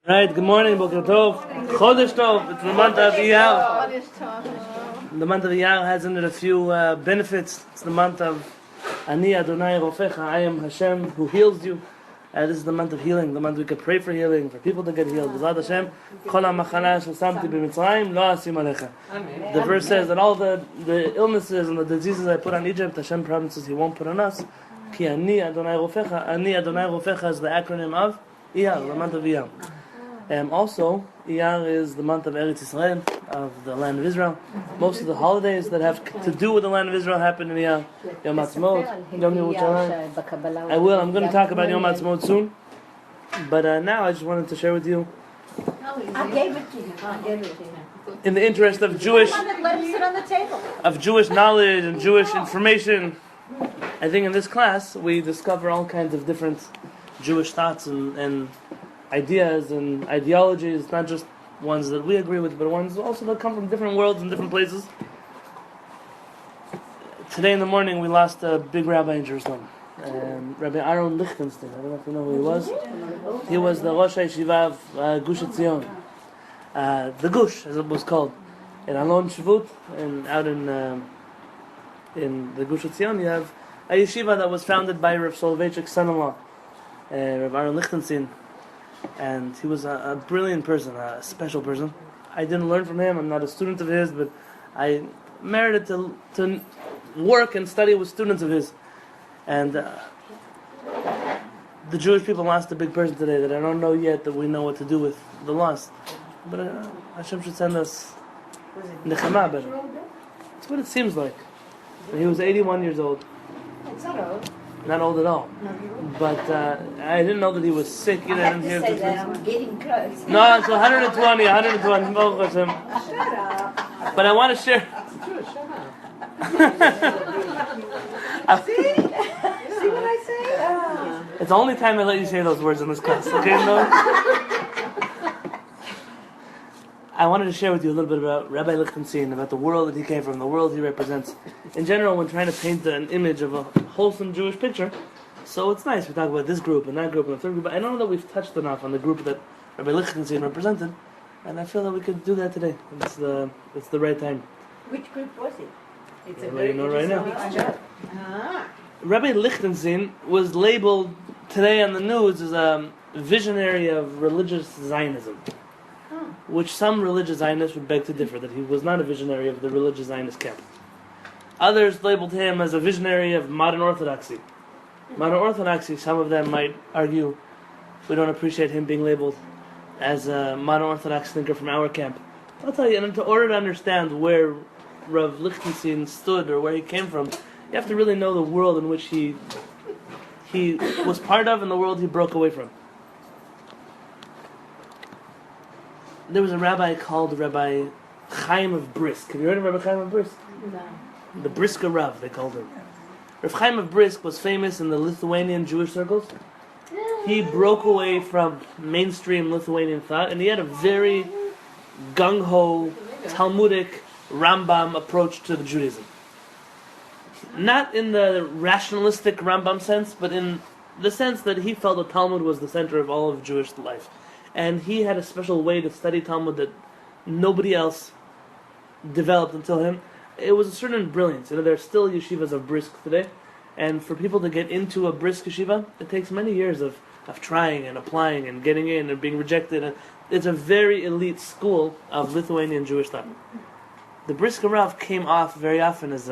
Right, good morning, Boker Tov. Chodesh Tov, it's the month of Iyar. The month of Iyar has in it a few benefits. It's the month of Ani Adonai Rofecha, I am Hashem who heals you. This is the month of healing, the month we could pray for healing, for people to get healed. B'ezrat Hashem, Kol ha'machana shesamti b'Mitzrayim lo asim alecha. The verse says that all the illnesses and the diseases I put on Egypt, Hashem promises He won't put on us. Ki Ani Adonai Rofecha. Ani Adonai Rofecha is the acronym of Iyar, the month of Iyar. Also, Iyar is the month of Eretz Yisrael, of the land of Israel. Most of the holidays that have to do with the land of Israel happen in Iyar. Yom HaAtzmaut, Yom HaAtzmaut. I'm going to talk about Yom HaAtzmaut soon. But now I just wanted to share with you, in the interest of Jewish knowledge and Jewish information, I think in this class we discover all kinds of different Jewish thoughts and ideas and ideologies, not just ones that we agree with, but ones also that come from different worlds and different places. Today in the morning we lost a big rabbi in Jerusalem, Rabbi Aaron Lichtenstein. I don't know if you know who he was. He was the Rosh HaYeshiva of Gush Etzion, the Gush as it was called, in Alon Shvut, and out in the Gush Etzion you have a yeshiva that was founded by Rav Soloveitchik's son-in-law, Rabbi Aaron Lichtenstein. And he was a brilliant person, a special person. I didn't learn from him, I'm not a student of his, but I merited to work and study with students of his. And the Jewish people lost a big person today that I don't know yet that we know what to do with the loss. But Hashem should send us nechama, but that's what it seems like. And he was 81 years old. It's not old. Not old at all. But I didn't know that he was sick either. I have to say that I'm getting close. No, it's 120. Shut up. But I want to share. See what I say? It's the only time I let you say those words in this class. Okay, no? I wanted to share with you a little bit about Rabbi Lichtenstein, about the world that he came from, the world he represents. In general, when trying to paint an image of a wholesome Jewish picture, so it's nice. We talk about this group and that group and the third group, but I don't know that we've touched enough on the group that Rabbi Lichtenstein represented, and I feel that we could do that today. It's the right time. Which group was it? It's I'll let you know right now. Ah. Rabbi Lichtenstein was labeled today on the news as a visionary of religious Zionism, which some religious Zionists would beg to differ, that he was not a visionary of the religious Zionist camp. Others labeled him as a visionary of modern orthodoxy. Modern orthodoxy, some of them might argue, we don't appreciate him being labeled as a modern orthodox thinker from our camp. I'll tell you, in order to understand where Rav Lichtenstein stood or where he came from, you have to really know the world in which he was part of and the world he broke away from. There was a rabbi called Rabbi Chaim of Brisk. Have you heard of Rabbi Chaim of Brisk? No. The Brisker Rav, they called him. Rav Chaim of Brisk was famous in the Lithuanian Jewish circles. He broke away from mainstream Lithuanian thought, and he had a very gung-ho, Talmudic, Rambam approach to the Judaism. Not in the rationalistic Rambam sense, but in the sense that he felt the Talmud was the center of all of Jewish life. And he had a special way to study Talmud that nobody else developed until him. It was a certain brilliance. There are still yeshivas of Brisk today, and for people to get into a Brisk yeshiva, it takes many years of trying and applying and getting in and being rejected. And it's a very elite school of Lithuanian Jewish thought. The Brisker Rav came off very often as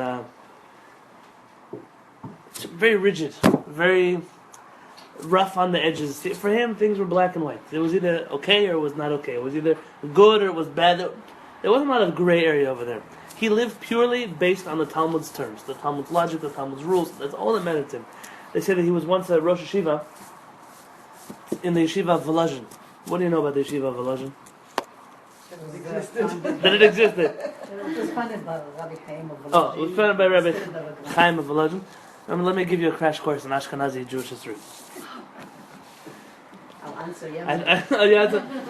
very rigid, very rough on the edges. For him, things were black and white. It was either okay or it was not okay. It was either good or it was bad. There wasn't a lot of gray area over there. He lived purely based on the Talmud's terms, the Talmud's logic, the Talmud's rules. That's all that mattered to him. They say that he was once a Rosh Yeshiva in the Yeshiva of Volozhin. What do you know about the Yeshiva of Volozhin? That it existed. It was funded by Rabbi Chaim of Volozhin. Oh, it was funded by Rabbi Chaim of Volozhin. Let me give you a crash course in Ashkenazi Jewish history. I'll answer, yeah.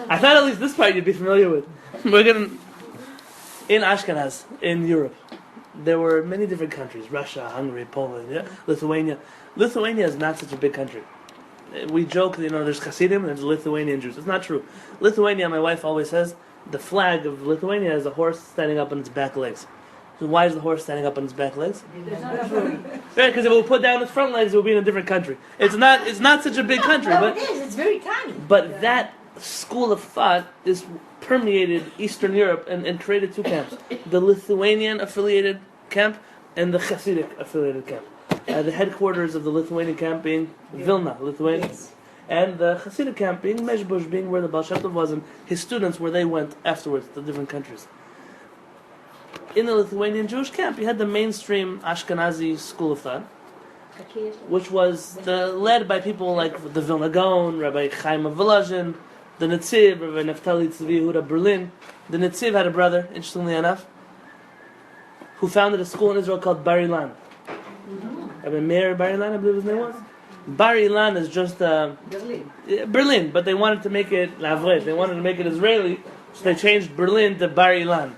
I thought at least this part you'd be familiar with. In Ashkenaz, in Europe, there were many different countries: Russia, Hungary, Poland, Lithuania. Lithuania is not such a big country. We joke, there's Hasidim and there's Lithuanian Jews. It's not true. Lithuania, my wife always says, the flag of Lithuania is a horse standing up on its back legs. So why is the horse standing up on its back legs? Right, because if it would put down its front legs, it would be in a different country. It's not such a big country, No, but it is. It's very tiny. but that school of thought is permeated Eastern Europe and created two camps: the Lithuanian affiliated camp and the Hasidic affiliated camp. The headquarters of the Lithuanian camp being Vilna, Lithuania, Yes. and the Hasidic camp being Mezhbush, being where the Baal Shem Tov was, and his students where they went afterwards to different countries. In the Lithuanian Jewish camp, you had the mainstream Ashkenazi school of thought, which was led by people like the Vilna Gaon, Rabbi Chaim of Volozhin, the Netziv, Rabbi Naftali Tzvi Yehuda Berlin. The Netziv had a brother, interestingly enough, who founded a school in Israel called Bar Ilan. Rabbi Meir Bar Ilan, I believe his name was. Bar Ilan is just Berlin, but they wanted to make it Lavresh. They wanted to make it Israeli, so they changed Berlin to Bar Ilan.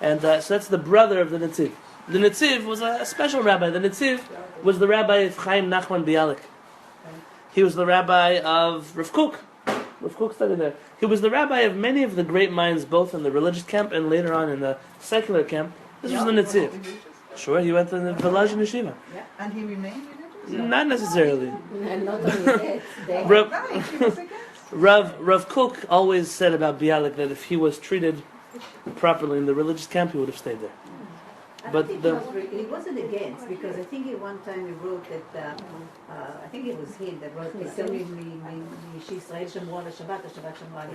And so that's the brother of the Netziv. The Netziv was a special rabbi. The Netziv was the rabbi of Chaim Nachman Bialik. He was the rabbi of Rav Kook. Rav Kook studied there. He was the rabbi of many of the great minds, both in the religious camp and later on in the secular camp. This was the Netziv. Sure, he went to the village in Yeshiva. Yeah. And he remained religious? Not necessarily. And not only that, they Rav, Right, he was against. Rav Kook always said about Bialik that if he was treated properly in the religious camp, he would have stayed there. I But think the- he wasn't against, because I think at one time he wrote that, I think it was him that wrote,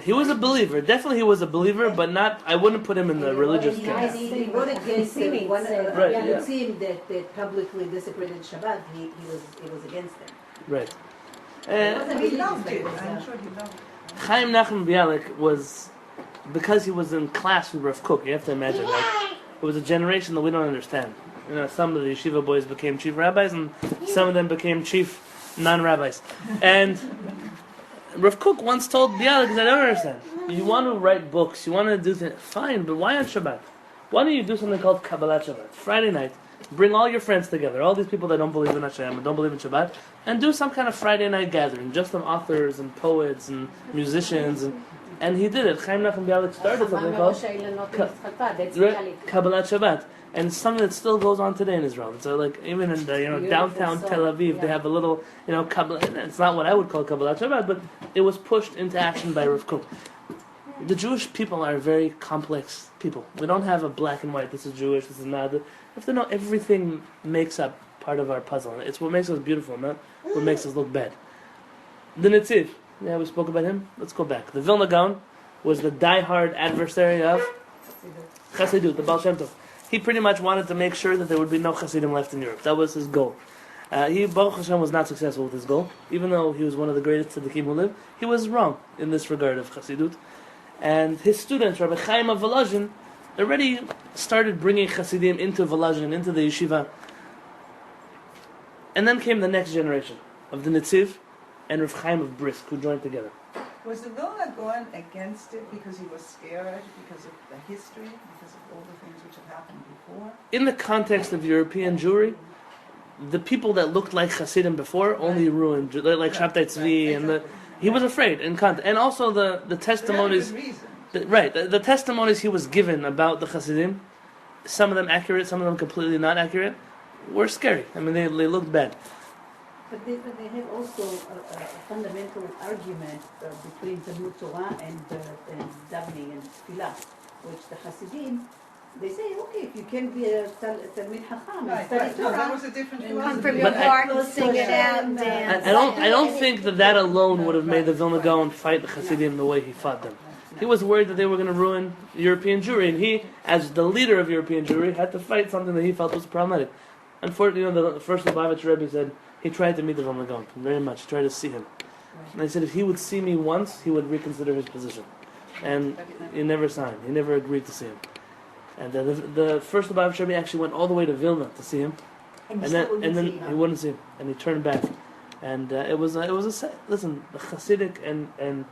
He was a believer. Definitely he was a believer, but not, I wouldn't put him in the religious camp. He wrote against one Right, yeah. Yutzim that publicly desecrated Shabbat. He was against them. Right. It wasn't He religious, loved but it. it was, I'm sure he loved it. Chaim Nachman Bialik was, because he was in class with Rav Kook, you have to imagine, like, it was a generation that we don't understand. Some of the yeshiva boys became chief rabbis, and some of them became chief non-rabbis. And Rav Kook once told Bialik, I don't understand. You want to write books, you want to do things, fine, but why on Shabbat? Why don't you do something called Kabbalat Shabbat? Friday night, bring all your friends together, all these people that don't believe in Hashem and don't believe in Shabbat, and do some kind of Friday night gathering, just some authors and poets and musicians. And he did it. Chaim Nachman Bialik started something called Kabbalat Shabbat. And it's something that still goes on today in Israel. So like even in the downtown Tel Aviv, they have a little Kabbalah. It's not what I would call Kabbalat Shabbat, but it was pushed into action by Rav Kook. The Jewish people are very complex people. We don't have a black and white. This is Jewish. This is not. You have to know everything makes up part of our puzzle. It's what makes us beautiful, not what makes us look bad. The Netziv. Yeah, we spoke about him. Let's go back. The Vilna Gaon was the die-hard adversary of Chassidut, the Baal Shem Tov. He pretty much wanted to make sure that there would be no Chassidim left in Europe. That was his goal. Baruch Hashem was not successful with his goal. Even though he was one of the greatest tzaddikim who lived, he was wrong in this regard of Chassidut. And his students, Rabbi Chaim of Volozhin, already started bringing Chassidim into Volozhin, into the yeshiva. And then came the next generation of the Netziv and Rav Chaim of Brisk, who joined together. Was the Vilna going against it because he was scared, because of the history, because of all the things which had happened before? In the context of European Jewry, the people that looked like Hasidim before only ruined, like Shabtai Tzvi, and he was afraid. And also the testimonies, For good reason. the testimonies he was given about the Hasidim, some of them accurate, some of them completely not accurate, were scary. I mean, they looked bad. But they have also a fundamental argument between Talmud Torah and davening and tefillah, which the Hasidim, they say, okay, if you can be a Talmid Chacham and Right, study right. No, that Torah, was a different and Come philosophy. from your But heart and sing it out and dance. I don't think that alone would have made the Vilna Gaon fight the Hasidim the way he fought them. He was worried that they were going to ruin European Jewry, and he, as the leader of European Jewry, had to fight something that he felt was problematic. Unfortunately, the first Lubavitch Rebbe said he tried to meet the Vilna Gaon very much. He tried to see him, and he said if he would see me once, he would reconsider his position. And he never saw him. He never agreed to see him. And the first Lubavitch Rebbe actually went all the way to Vilna to see him, and then he wouldn't see him, and he turned back. And it was a listen, the Hasidic and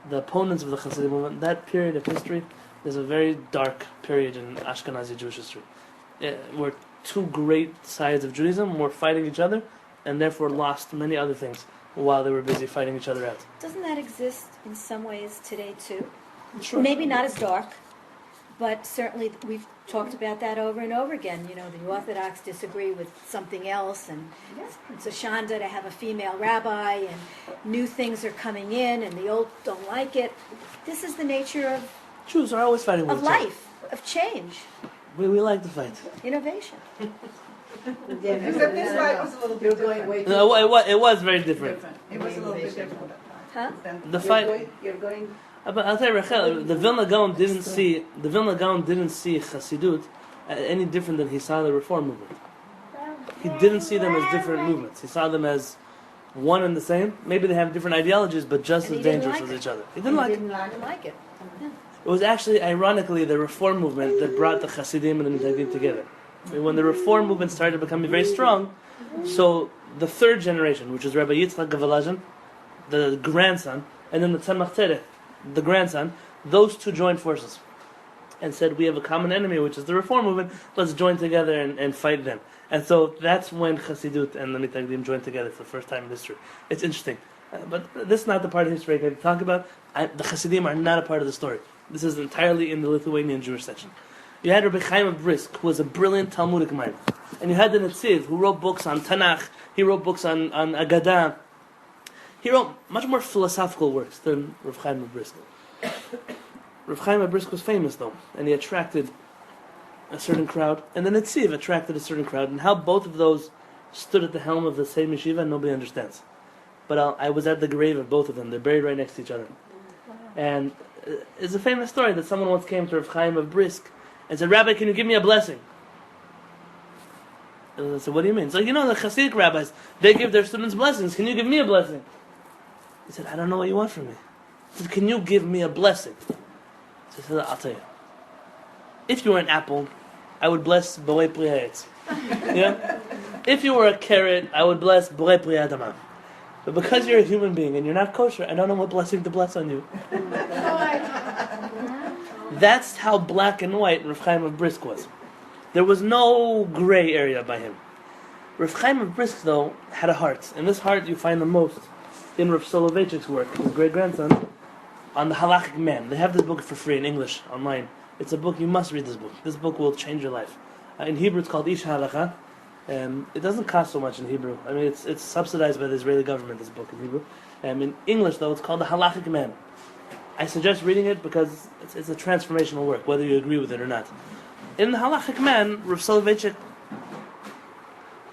the opponents of the Hasidic movement, that period of history is a very dark period in Ashkenazi Jewish history, where two great sides of Judaism were fighting each other, and therefore lost many other things. while they were busy fighting each other out. Doesn't that exist in some ways today too? Sure. Maybe not as dark, but certainly we've talked about that over and over again. You know, the Orthodox disagree with something else, and it's a shanda to have a female rabbi, and new things are coming in, and the old don't like it. This is the nature of Jews are always fighting with each other. life, of change, We like to fight. innovation. Except this fight was a little You're bit going way different. too No, it was very different. It was a little bit different. Huh? The fight. You're going. But I'll tell you, Rachel, the Vilna Gaon didn't see Chassidut any different than he saw the Reform movement. He didn't see them as different movements. He saw them as one and the same. Maybe they have different ideologies, but just And as he didn't dangerous like as it. each other. He didn't like it. I didn't like it. It was actually, ironically, the Reform movement that brought the Hasidim and the Mitagdim together. I mean, when the Reform movement started becoming very strong, so the third generation, which is Rabbi Yitzchak Gavalazin, the grandson, and then the Tzemach Tzedek, the grandson, those two joined forces and said, we have a common enemy, which is the Reform movement, let's join together and fight them. And so that's when Chassidut and the Mitagdim joined together for the first time in history. It's interesting. But this is not the part of history I can talk about. The Hasidim are not a part of the story. This is entirely in the Lithuanian Jewish section. You had Rabbi Chaim of Brisk, who was a brilliant Talmudic mind. And you had the Netziv, who wrote books on Tanakh, he wrote books on Agadah. He wrote much more philosophical works than Rav Chaim of Brisk. Rav Chaim of Brisk was famous, though, and he attracted a certain crowd, and the Netziv attracted a certain crowd, and how both of those stood at the helm of the same yeshiva, nobody understands. But I was at the grave of both of them. They're buried right next to each other. And it's a famous story that someone once came to Rav Chaim of Brisk and said, Rabbi, can you give me a blessing? And I said, what do you mean? It's like, you know, the Hasidic rabbis, they give their students blessings. Can you give me a blessing? He said, I don't know what you want from me. He said, can you give me a blessing? So I said, I'll tell you. If you were an apple, I would bless Borei Pri Ha'etz. Yeah? If you were a carrot, I would bless Borei Pri Ha'adamah. But because you're a human being and you're not kosher, I don't know what blessing to bless on you. That's how black and white Rav Chaim of Brisk was. There was no gray area by him. Rav Chaim of Brisk, though, had a heart. And this heart you find the most in Rav Soloveitchik's work, his great-grandson, on the halachic man. They have this book for free in English, online. It's a book, you must read this book. This book will change your life. In Hebrew it's called Ish Halacha. It doesn't cost so much in Hebrew. I mean, it's subsidized by the Israeli government, this book in Hebrew. In English, though, it's called the halachic man. I suggest reading it because it's a transformational work, whether you agree with it or not. In the halachic man, Rav Soloveitchik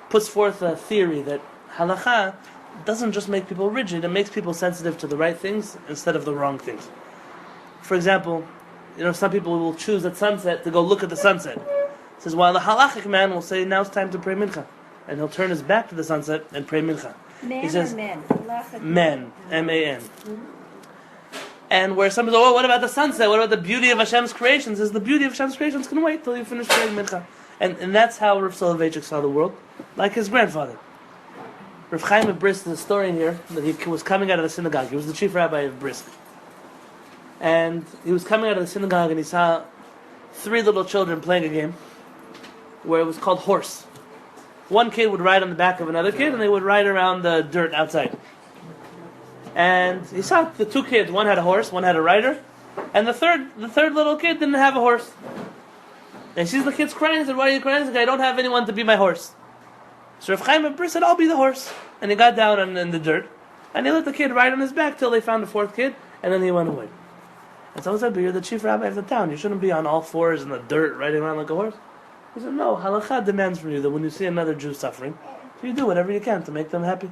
puts forth a theory that halacha doesn't just make people rigid, it makes people sensitive to the right things instead of the wrong things. For example, you know, some people will choose at sunset to go look at the sunset. It says, while the halachic man will say, now it's time to pray mincha. And he'll turn his back to the sunset and pray mincha. Man He says, or men? men, M-A-N. And where some people, oh, what about the sunset? What about the beauty of Hashem's creations? Says the beauty of Hashem's creations can wait till you finish praying mincha. And that's how Rav Soloveitchik saw the world, like his grandfather. Rav Chaim of Brisk, the historian here, that he was coming out of the synagogue. He was the chief rabbi of Brisk. And he was coming out of the synagogue and he saw 3 little children playing a game where it was called horse. One kid would ride on the back of another kid and they would ride around the dirt outside. And he saw the 2 kids, one had a horse, one had a rider, and the third little kid didn't have a horse. And he sees the kids crying, he said, why are you crying? He said, I don't have anyone to be my horse. So Rav Chaim of Brisk said, I'll be the horse. And he got down in the dirt, and he let the kid ride on his back till they found the 4th kid, and then he went away. And someone said, but you're the chief rabbi of the town, you shouldn't be on all 4s in the dirt riding around like a horse. He said, no, halakha demands from you that when you see another Jew suffering, you do whatever you can to make them happy.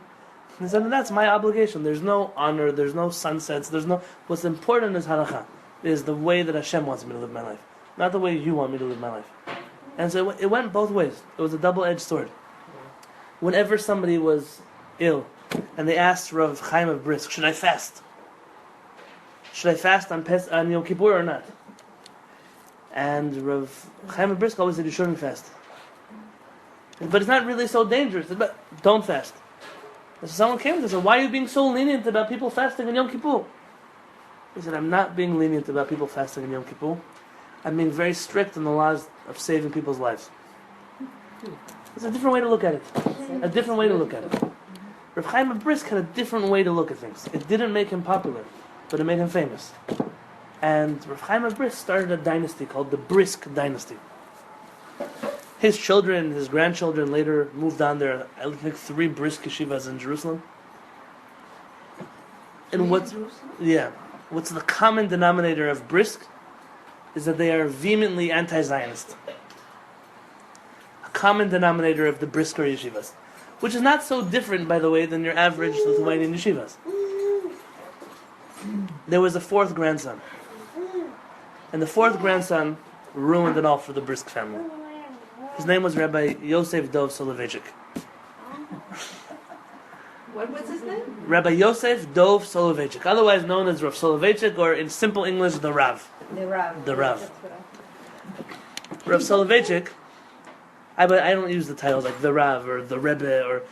And he said, and that's my obligation. There's no honor, there's no sunsets, what's important is halakha, is the way that Hashem wants me to live my life, not the way you want me to live my life. And so it went both ways. It was a double-edged sword. Whenever somebody was ill, and they asked Rav Chaim of Brisk, should I fast? Should I fast on Yom Kippur or not? And Rav Chaim of Brisk always said you shouldn't fast. But it's not really so dangerous. But don't fast. And so someone came to him and said, why are you being so lenient about people fasting on Yom Kippur? He said, I'm not being lenient about people fasting on Yom Kippur. I'm being very strict in the laws of saving people's lives. It's a different way to look at it. A different way to look at it. Rav Chaim of Brisk had a different way to look at things. It didn't make him popular, but it made him famous. And Rav Chaim of Brisk started a dynasty called the Brisk dynasty. His children, his grandchildren later moved on. There are, I think, 3 Brisk yeshivas in Jerusalem. And what's the common denominator of Brisk is that they are vehemently anti-Zionist. A common denominator of the Brisker yeshivas, which is not so different, by the way, than your average Lithuanian yeshivas. There was a 4th grandson, and the 4th grandson ruined it all for the Brisk family. His name was Rabbi Yosef Dov Soloveitchik. What was his name? Rabbi Yosef Dov Soloveitchik, otherwise known as Rav Soloveitchik, or in simple English, the Rav. The Rav. The Rav. Rav Soloveitchik, I don't use the titles like the Rav or the Rebbe, or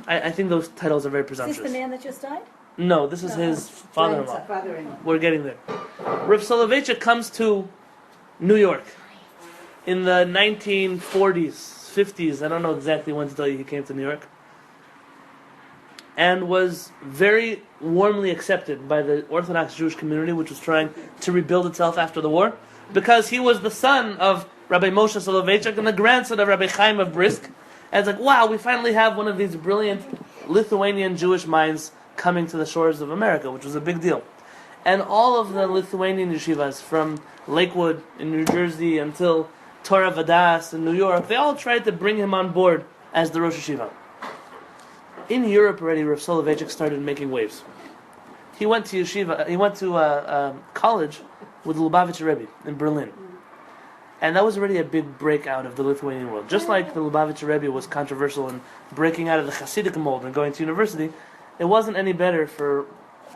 I think those titles are very Is presumptuous. this the man that just died? No, this is his father-in-law. Father-in-law. We're getting there. Rav Soloveitchik comes to New York in the 1940s, 50s. I don't know exactly when to tell you he came to New York. And was very warmly accepted by the Orthodox Jewish community, which was trying to rebuild itself after the war, because he was the son of Rabbi Moshe Soloveitchik and the grandson of Rabbi Chaim of Brisk. And it's like, wow, we finally have one of these brilliant Lithuanian Jewish minds coming to the shores of America, which was a big deal. And all of the Lithuanian yeshivas, from Lakewood in New Jersey until Torah Vadas in New York, they all tried to bring him on board as the Rosh Yeshiva. In Europe already, Rav Soloveitchik started making waves. He went to yeshiva. He went to college with Lubavitcher Rebbe in Berlin, and that was already a big breakout of the Lithuanian world. Just like the Lubavitcher Rebbe was controversial in breaking out of the Hasidic mold and going to university, it wasn't any better for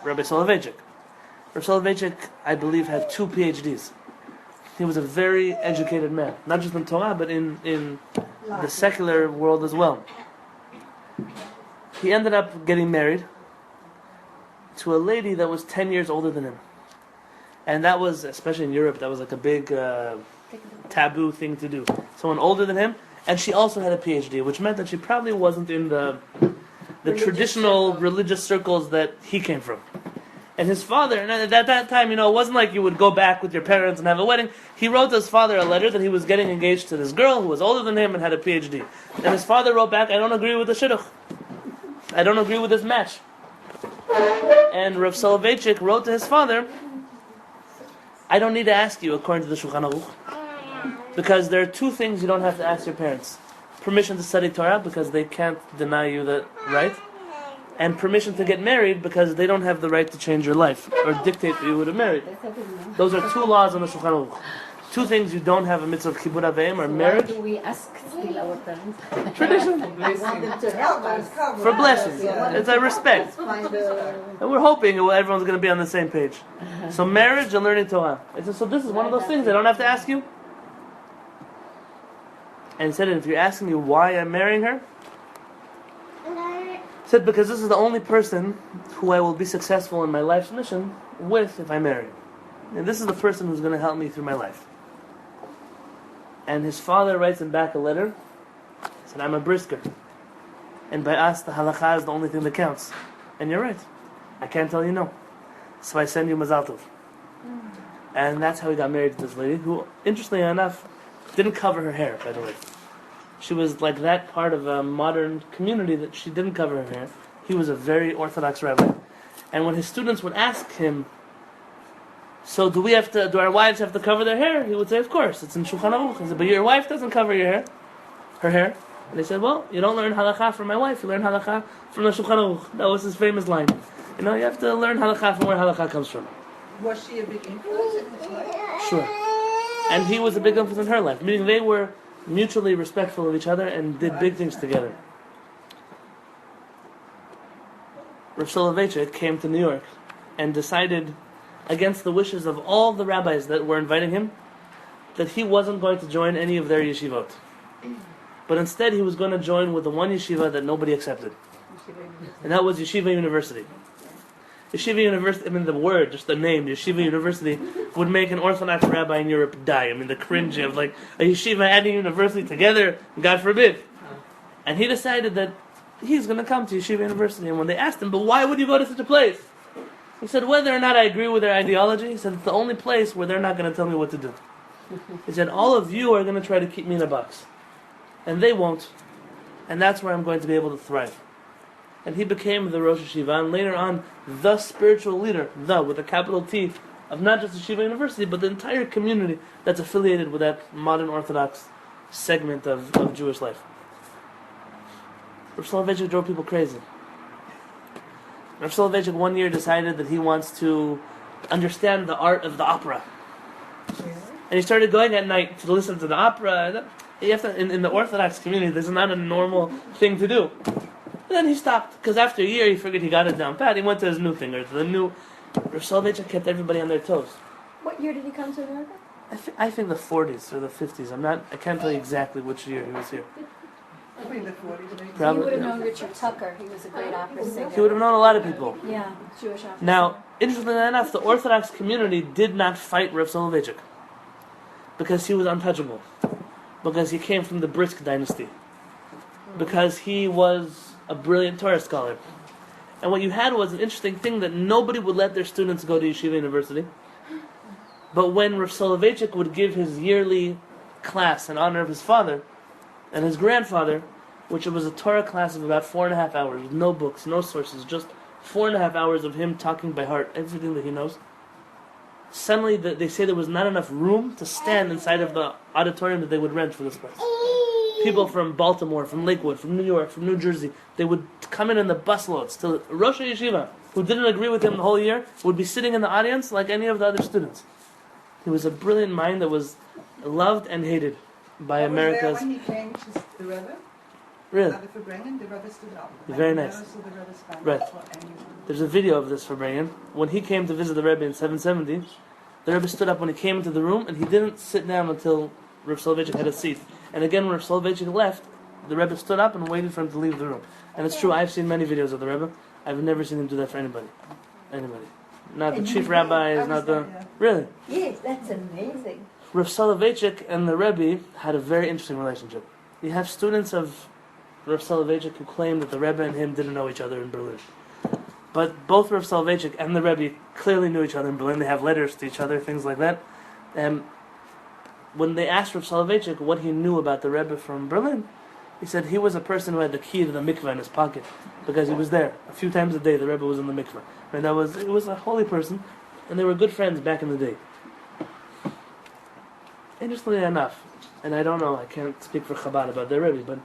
Rabbi Soloveitchik. Rav Soloveitchik, I believe, had 2 PhDs. He was a very educated man, not just in Torah, but in the secular world as well. He ended up getting married to a lady that was 10 years older than him. And that was, especially in Europe, that was like a big taboo thing to do. Someone older than him, and she also had a PhD, which meant that she probably wasn't in the traditional religious circles that he came from. And his father, and at that time, it wasn't like you would go back with your parents and have a wedding. He wrote his father a letter that he was getting engaged to this girl who was older than him and had a PhD. And his father wrote back, I don't agree with the shidduch. I don't agree with this match. And Rav Soloveitchik wrote to his father, I don't need to ask you according to the Shulchan Aruch, because there are 2 things you don't have to ask your parents. Permission to study Torah, because they can't deny you that right. And permission to get married, because they don't have the right to change your life or dictate that you would have married. Those are 2 laws on the Shulchan Aruch. 2 things you don't have a mitzvah of kibbud avayim or marriage. Why do we ask still our parents? Tradition. We want them to help us. For blessings. It's a respect. And we're hoping everyone's going to be on the same page. So marriage and learning Torah. So this is one of those things I don't have to ask you. And he said, if you're asking me why I'm marrying her, he said, because this is the only person who I will be successful in my life's mission with if I marry. And this is the person who's going to help me through my life. And his father writes him back a letter. He said, I'm a brisker. And by us, the halakha is the only thing that counts. And you're right. I can't tell you no. So I send you mazal tov. And that's how he got married to this lady, who, interestingly enough, didn't cover her hair, by the way. She was like that part of a modern community that she didn't cover her hair. He was a very orthodox rabbi. And when his students would ask him, so do our wives have to cover their hair? He would say, of course, it's in Shulchan Aruch. He said, but your wife doesn't cover her hair. And they said, well, you don't learn halakha from my wife, you learn halakha from the Shulchan Aruch. That was his famous line. You have to learn halakha from where halakha comes from. Was she a big influence in his life? Sure. And he was a big influence in her life, meaning they were mutually respectful of each other and did big things together. Rav Soloveitchik came to New York and decided, against the wishes of all the rabbis that were inviting him, that he wasn't going to join any of their yeshivot. But instead he was going to join with the one yeshiva that nobody accepted. And that was Yeshiva University. Yeshiva University, the word, just the name, Yeshiva University, would make an Orthodox rabbi in Europe die. The cringe of a yeshiva and a university together, God forbid. And he decided that he's going to come to Yeshiva University. And when they asked him, but why would you go to such a place? He said, whether or not I agree with their ideology, he said, it's the only place where they're not going to tell me what to do. He said, all of you are going to try to keep me in a box. And they won't. And that's where I'm going to be able to thrive. And he became the Rosh Yeshiva, and later on, the spiritual leader, with a capital T, of not just Yeshiva University, but the entire community that's affiliated with that modern Orthodox segment of Jewish life. Rav Soloveitchik drove people crazy. Rav Soloveitchik one year decided that he wants to understand the art of the opera. And he started going at night to listen to the opera. You have to, in the Orthodox community, this is not a normal thing to do. And then he stopped, because after a year he figured he got it down pat. He went to his new thing, or to the new... Rav Soloveitchik kept everybody on their toes. What year did he come to America? I think the 40s or the 50s. I can't tell you exactly which year he was here. Probably the 40s, maybe. Probably, You would have yeah. known Richard Tucker. He was a great opera singer. He would have known a lot of people. Yeah, Jewish opera Now, interestingly enough, the Orthodox community did not fight Rav Soloveitchik because he was untouchable, because he came from the Brisk dynasty, because he was a brilliant Torah scholar. And what you had was an interesting thing that nobody would let their students go to Yeshiva University. But when Rav Soloveitchik would give his yearly class in honor of his father and his grandfather, which was a Torah class of about 4.5 hours, with no books, no sources, just 4.5 hours of him talking by heart, everything that he knows. Suddenly, they say there was not enough room to stand inside of the auditorium that they would rent for this place. People from Baltimore, from Lakewood, from New York, from New Jersey, they would come in the busloads to Rosh Yeshiva, who didn't agree with him the whole year, would be sitting in the audience like any of the other students. He was a brilliant mind that was loved and hated by America's... Was there when he came to the Rebbe? Really? Rabbi for Brennan, the Rebbe stood up. Very nice. I never saw the Rebbe stand Right. up for anyone. There's a video of this for Brian. When he came to visit the Rebbe in 770, the Rebbe stood up when he came into the room, and he didn't sit down until Rav Soloveitchik had a seat. And again, when Rav Soloveitchik left, the Rebbe stood up and waited for him to leave the room. And it's true, I've seen many videos of the Rebbe. I've never seen him do that for anybody. Anybody. Not the And chief you- rabbis, I was not the... there, yeah. Really? Yes, that's amazing. Rav Soloveitchik and the Rebbe had a very interesting relationship. You have students of Rav Soloveitchik who claim that the Rebbe and him didn't know each other in Berlin. But both Rav Soloveitchik and the Rebbe clearly knew each other in Berlin. They have letters to each other, things like that. And when they asked Rav Soloveitchik what he knew about the Rebbe from Berlin, he said he was a person who had the key to the mikveh in his pocket, because he was there a few times a day. The Rebbe was in the mikveh, and it was a holy person, and they were good friends back in the day. Interestingly enough, and I don't know, I can't speak for Chabad about their Rebbe, but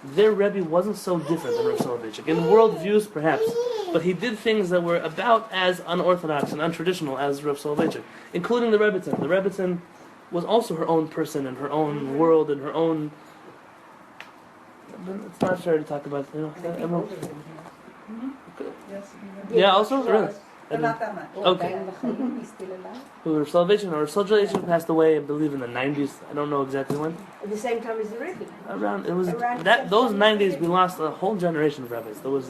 their Rebbe wasn't so different than Rav Soloveitchik. In world views, perhaps, but he did things that were about as unorthodox and untraditional as Rav Soloveitchik, including the Rebbetzin. The Rebbetzin was also her own person and her own world and her own... It's not fair to talk about, you know. Emma? Yes. Yeah, also? Really? But not that much. Okay. He's still alive. Who Rav Soloveitchik? Rav Soloveitchik passed away, I believe, in the 90s. I don't know exactly when. At the same time as the Rebbe. Around, it was Around that those 90s we lost a whole generation of rabbis. There was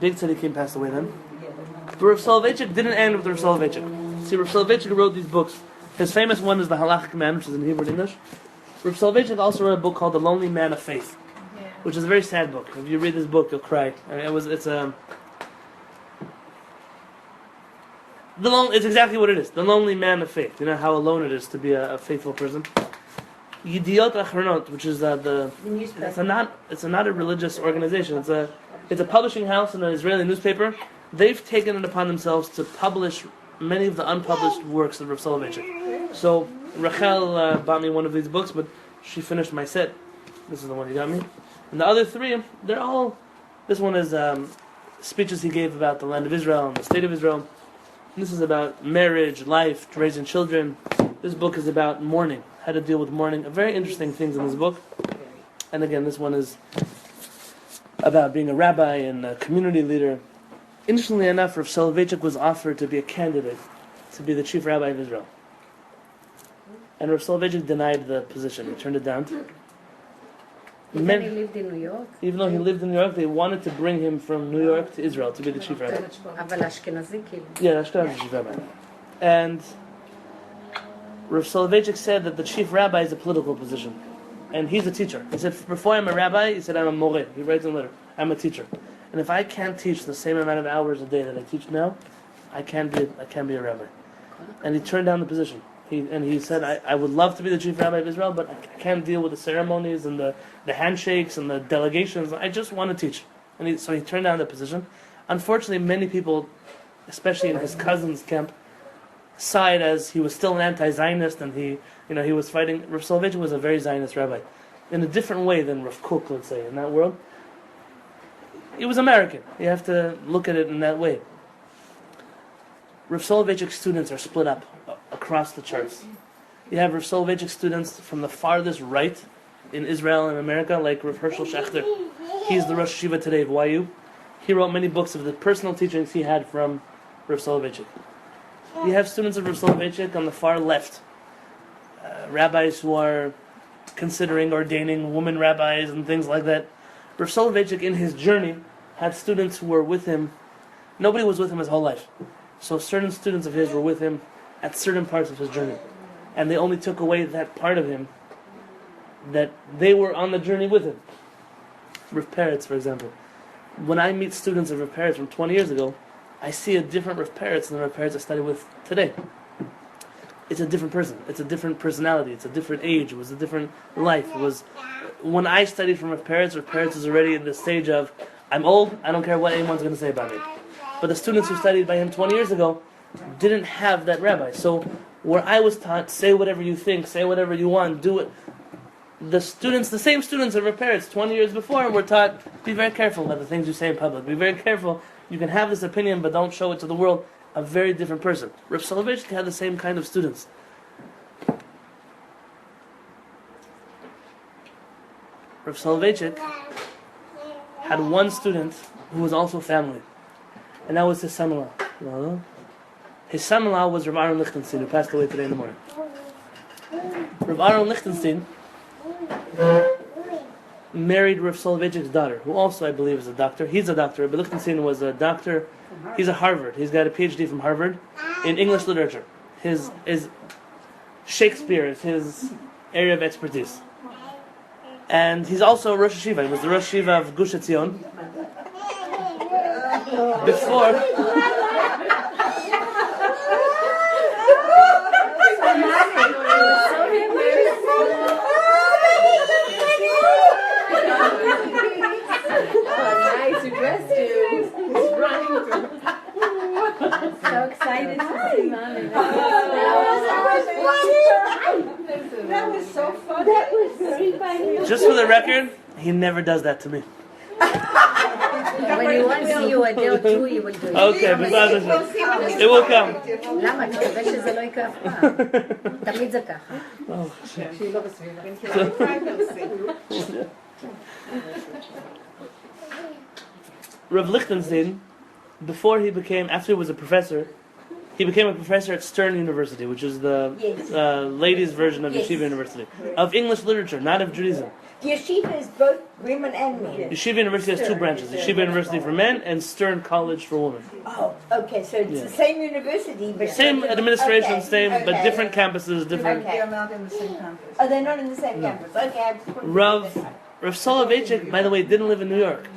big tzaddikim passed away then. But Rav Soloveitchik didn't end with Rav Soloveitchik. See, Rav Soloveitchik wrote these books. His famous one is the Halachic Man, which is in Hebrew and English. Rav Soloveitchik also wrote a book called The Lonely Man of Faith, which is a very sad book. If you read this book, you'll cry. It's exactly what it is. The Lonely Man of Faith. You know how alone it is to be a faithful person. Yediot Achronot, which is The newspaper. it's not a religious organization. It's a publishing house in an Israeli newspaper. They've taken it upon themselves to publish many of the unpublished works of Rav Soloveitchik. So Rachel bought me one of these books, but she finished my set. This is the one he got me. And the other three, they're all... This one is speeches he gave about the land of Israel and the state of Israel. And this is about marriage, life, raising children. This book is about mourning, how to deal with mourning. Very interesting things in this book. And again, this one is about being a rabbi and a community leader. Interestingly enough, Rav Soloveitchik was offered to be a candidate to be the chief rabbi of Israel. And Rav Soloveitchik denied the position. He turned it down. But then he lived in New York. Even though he lived in New York, they wanted to bring him from New York to Israel to be the chief rabbi. אבל אשכנזי כאילו. Yeah, Ashkenaz chief rabbi. And Rav Soloveitchik said that the chief rabbi is a political position. and he's a teacher. He said, before I'm a rabbi, he said, I'm a moreh. He writes in a letter, I'm a teacher. And if I can't teach the same amount of hours a day that I teach now, I can't be a rabbi. And he turned down the position. He said, I would love to be the chief rabbi of Israel, but I can't deal with the ceremonies and the handshakes and the delegations. I just want to teach. So he turned down the position. Unfortunately, many people, especially in his cousin's camp, saw it as he was still an anti-Zionist, and he was fighting. Rav Soloveitchik was a very Zionist rabbi, in a different way than Rav Kook, let's say, in that world. He was American. You have to look at it in that way. Rav Soloveitchik's students are split up across the charts. You have Rav Soloveitchik students from the farthest right in Israel and America, like Rav Herschel Schachter. He's the Rosh Yeshiva today of YU. He wrote many books of the personal teachings he had from Rav Soloveitchik. You have students of Rav Soloveitchik on the far left, rabbis who are considering ordaining women rabbis and things like that. Rav Soloveitchik, in his journey, had students who were with him. Nobody was with him his whole life. So certain students of his were with him at certain parts of his journey. And they only took away that part of him that they were on the journey with him. Rav Peretz, for example. When I meet students of Rav Peretz from 20 years ago, I see a different Rav Peretz than the Rav Peretz I study with today. It's a different person. It's a different personality. It's a different age. It was a different life. It was when I studied from Rav Peretz is already in the stage of, I'm old, I don't care what anyone's going to say about me. But the students who studied by him 20 years ago didn't have that rabbi. So where I was taught, say whatever you think, say whatever you want, do it. The same students of Rav Peretz 20 years before were taught, be very careful about the things you say in public. Be very careful. You can have this opinion, but don't show it to the world. A very different person. Rav Soloveitchik had the same kind of students. Rav Soloveitchik had one student who was also family, and that was his son-in-law. His son-in-law was Rav Aaron Lichtenstein, who passed away today in the morning. Rav Aaron Lichtenstein married Rav Soloveitchik's daughter, who also, I believe, is a doctor. He's a doctor. Rabbi Lichtenstein was a doctor. He's a Harvard. He's got a PhD from Harvard in English literature. His Shakespeare is his area of expertise. And he's also a Rosh Yeshiva. He was the Rosh Yeshiva of Gush Etzion. Nice, you dressed you. He's running through. So excited to see Mommy. That was so funny. That was very funny. Just for the record, he never does that to me. When he wants you a deal too, he will do it. Okay, it will come. למה? כי חושב שזה לא יקרה אף פעם. תמיד זה ככה. שהיא לא בסביבה. Rav Lichtenstein, after he was a professor, he became a professor at Stern University, which is the ladies' version of Yeshiva University. Of English literature, not of Judaism. The yeshiva is both women and men. Yeshiva University has two branches. Yeshiva University for men and Stern College for women. Oh, okay, so it's the same university, but... Same administration, okay, but different campuses, different... They're not in the same campus. Oh, they're not in the same campus. Okay, I just wanted to Rav Soloveitchik, by the way, didn't live in New York.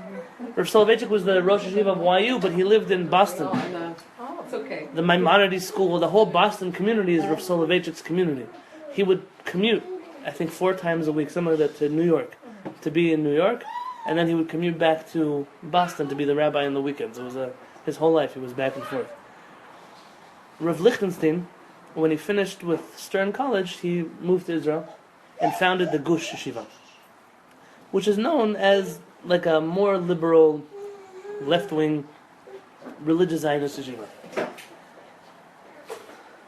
Rav Soloveitchik was the Rosh Yeshiva of YU, but he lived in Boston. Oh, it's okay. The Maimonides school, the whole Boston community is Rav Soloveitchik's community. He would commute, I think 4 times a week, something like that, to New York, to be in New York, and then he would commute back to Boston to be the rabbi on the weekends. It was his whole life, he was back and forth. Rav Lichtenstein, when he finished with Stern College, he moved to Israel and founded the Gush Yeshiva, which is known as like a more liberal, left-wing, religious Zionist yeshiva.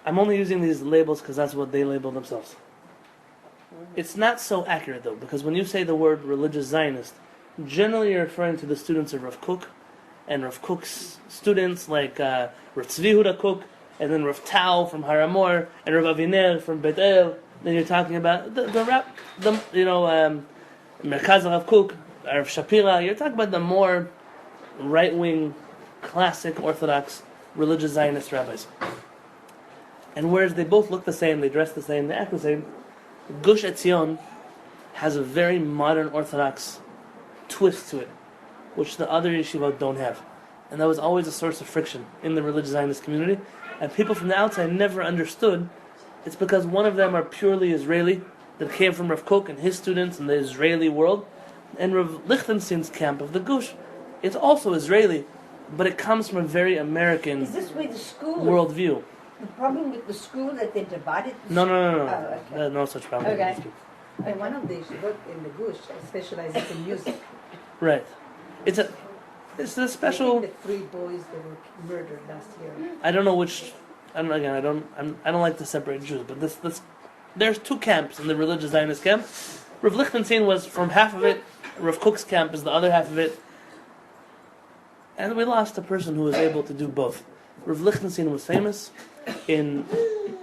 I'm only using these labels because that's what they label themselves. It's not so accurate though, because when you say the word religious Zionist, generally you're referring to the students of Rav Kook, and Rav Kook's students like Rav Tzvi Huda Kook, and then Rav Tau from Haramor, and Rav Aviner from Bet El. Then you're talking about Merkaz Rav Kook, Rav Shapira. You're talking about the more right-wing, classic Orthodox religious Zionist rabbis. And whereas they both look the same, they dress the same, they act the same, Gush Etzion has a very modern Orthodox twist to it, which the other yeshivot don't have. And that was always a source of friction in the religious Zionist community. And people from the outside never understood. It's because one of them are purely Israeli, that came from Rav Kook and his students in the Israeli world. And Rav Lichtenstein's camp of the Gush, it's also Israeli, but it comes from a very American Is this where the school worldview. The problem with the school that they divided the No. Oh, okay. There's no such problem. Okay. And one of the yeshivot in the Gush specializes in music. Right. It's a I special. think the 3 boys that were murdered last year. I don't know which. I don't like to separate Jews, but there's 2 camps in the religious Zionist camp. Rav Lichtenstein was from half of it. Rav Kook's camp is the other half of it. And we lost a person who was able to do both. Rav Lichtenstein was famous in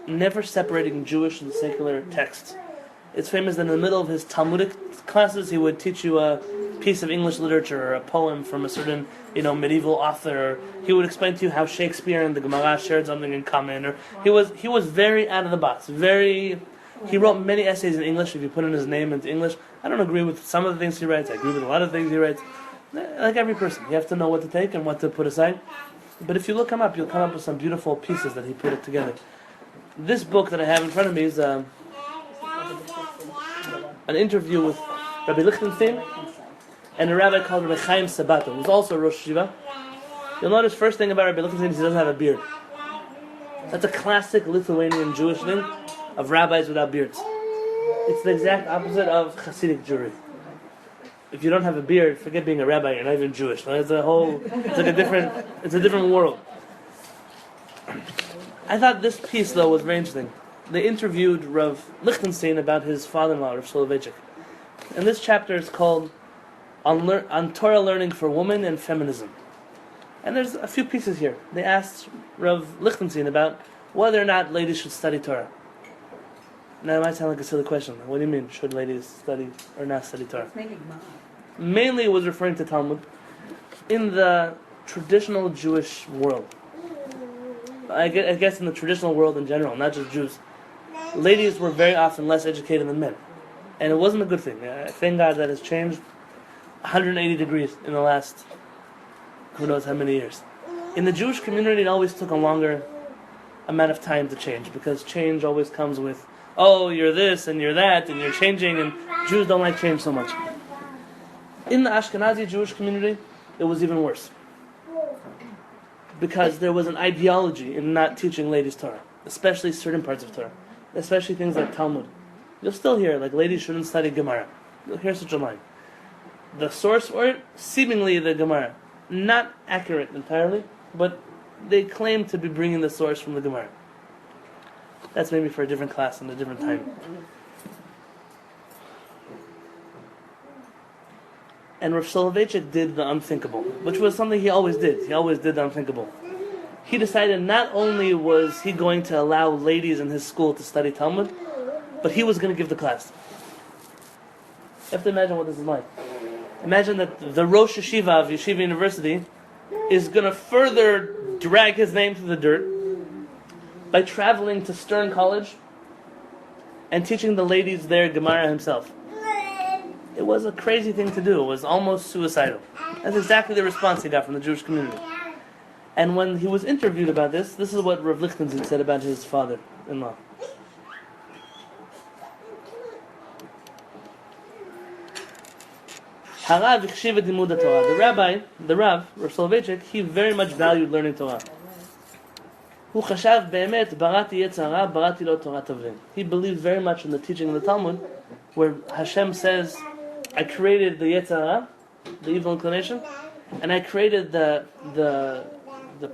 never separating Jewish and secular texts. It's famous that in the middle of his Talmudic classes, he would teach you a piece of English literature or a poem from a certain, medieval author. Or he would explain to you how Shakespeare and the Gemara shared something in common. Or he was very out of the box. He wrote many essays in English. If you put in his name into English, I don't agree with some of the things he writes. I agree with a lot of things he writes. Like every person, you have to know what to take and what to put aside. But if you look him up, you'll come up with some beautiful pieces that he put it together. This book that I have in front of me is an interview with Rabbi Lichtenstein and a rabbi called Rabbi Chaim Sabato, who's also a Rosh Yeshiva. You'll notice first thing about Rabbi Lichtenstein is he doesn't have a beard. That's a classic Lithuanian Jewish thing of rabbis without beards. It's the exact opposite of Hasidic Jewry. If you don't have a beard, forget being a rabbi. You're not even Jewish. It's a different world. I thought this piece though was very interesting. They interviewed Rav Lichtenstein about his father-in-law, Rav Soloveitchik, and this chapter is called "On Torah Learning for Women and Feminism." And there's a few pieces here. They asked Rav Lichtenstein about whether or not ladies should study Torah. Now, it might sound like a silly question. What do you mean, should ladies study or not study Torah? It's mainly Gemara. Mainly it was referring to Talmud. In the traditional Jewish world, I guess in the traditional world in general, not just Jews, ladies were very often less educated than men. And it wasn't a good thing. Thank God that has changed 180 degrees in the last, who knows how many years. In the Jewish community, it always took a longer amount of time to change, because change always comes with, oh, you're this and you're that and you're changing, and Jews don't like change so much. In the Ashkenazi Jewish community, it was even worse, because there was an ideology in not teaching ladies Torah, especially certain parts of Torah, especially things like Talmud. You'll still hear, like, ladies shouldn't study Gemara. You'll hear such a line. The source for it, seemingly the Gemara. Not accurate entirely, but they claim to be bringing the source from the Gemara. That's maybe for a different class and a different time. And Rav Soloveitchik did the unthinkable, which was something he always did. He always did the unthinkable. He decided not only was he going to allow ladies in his school to study Talmud, but he was going to give the class. You have to imagine what this is like. Imagine that the Rosh Yeshiva of Yeshiva University is going to further drag his name through the dirt by traveling to Stern College and teaching the ladies there Gemara himself. It was a crazy thing to do. It was almost suicidal. That's exactly the response he got from the Jewish community. And when he was interviewed about this is what Rav Lichtenstein said about his father-in-law. The rabbi, the Rav Soloveitchik, he very much valued learning Torah. He believed very much in the teaching of the Talmud, where Hashem says, I created the Yetzer Hara, the evil inclination, and I created the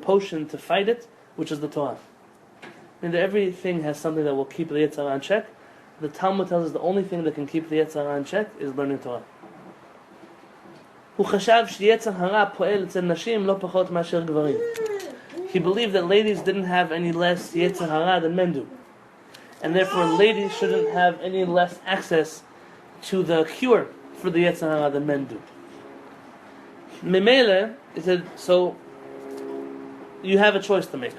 potion to fight it, which is the Torah. I mean, everything has something that will keep the Yetzer Hara in check. The Talmud tells us the only thing that can keep the Yetzer Hara in check is learning Torah. He believed that ladies didn't have any less Yetzer Hara than men do. And therefore ladies shouldn't have any less access to the cure for the Yetzer Hara than men do. Memele, he said, so you have a choice to make.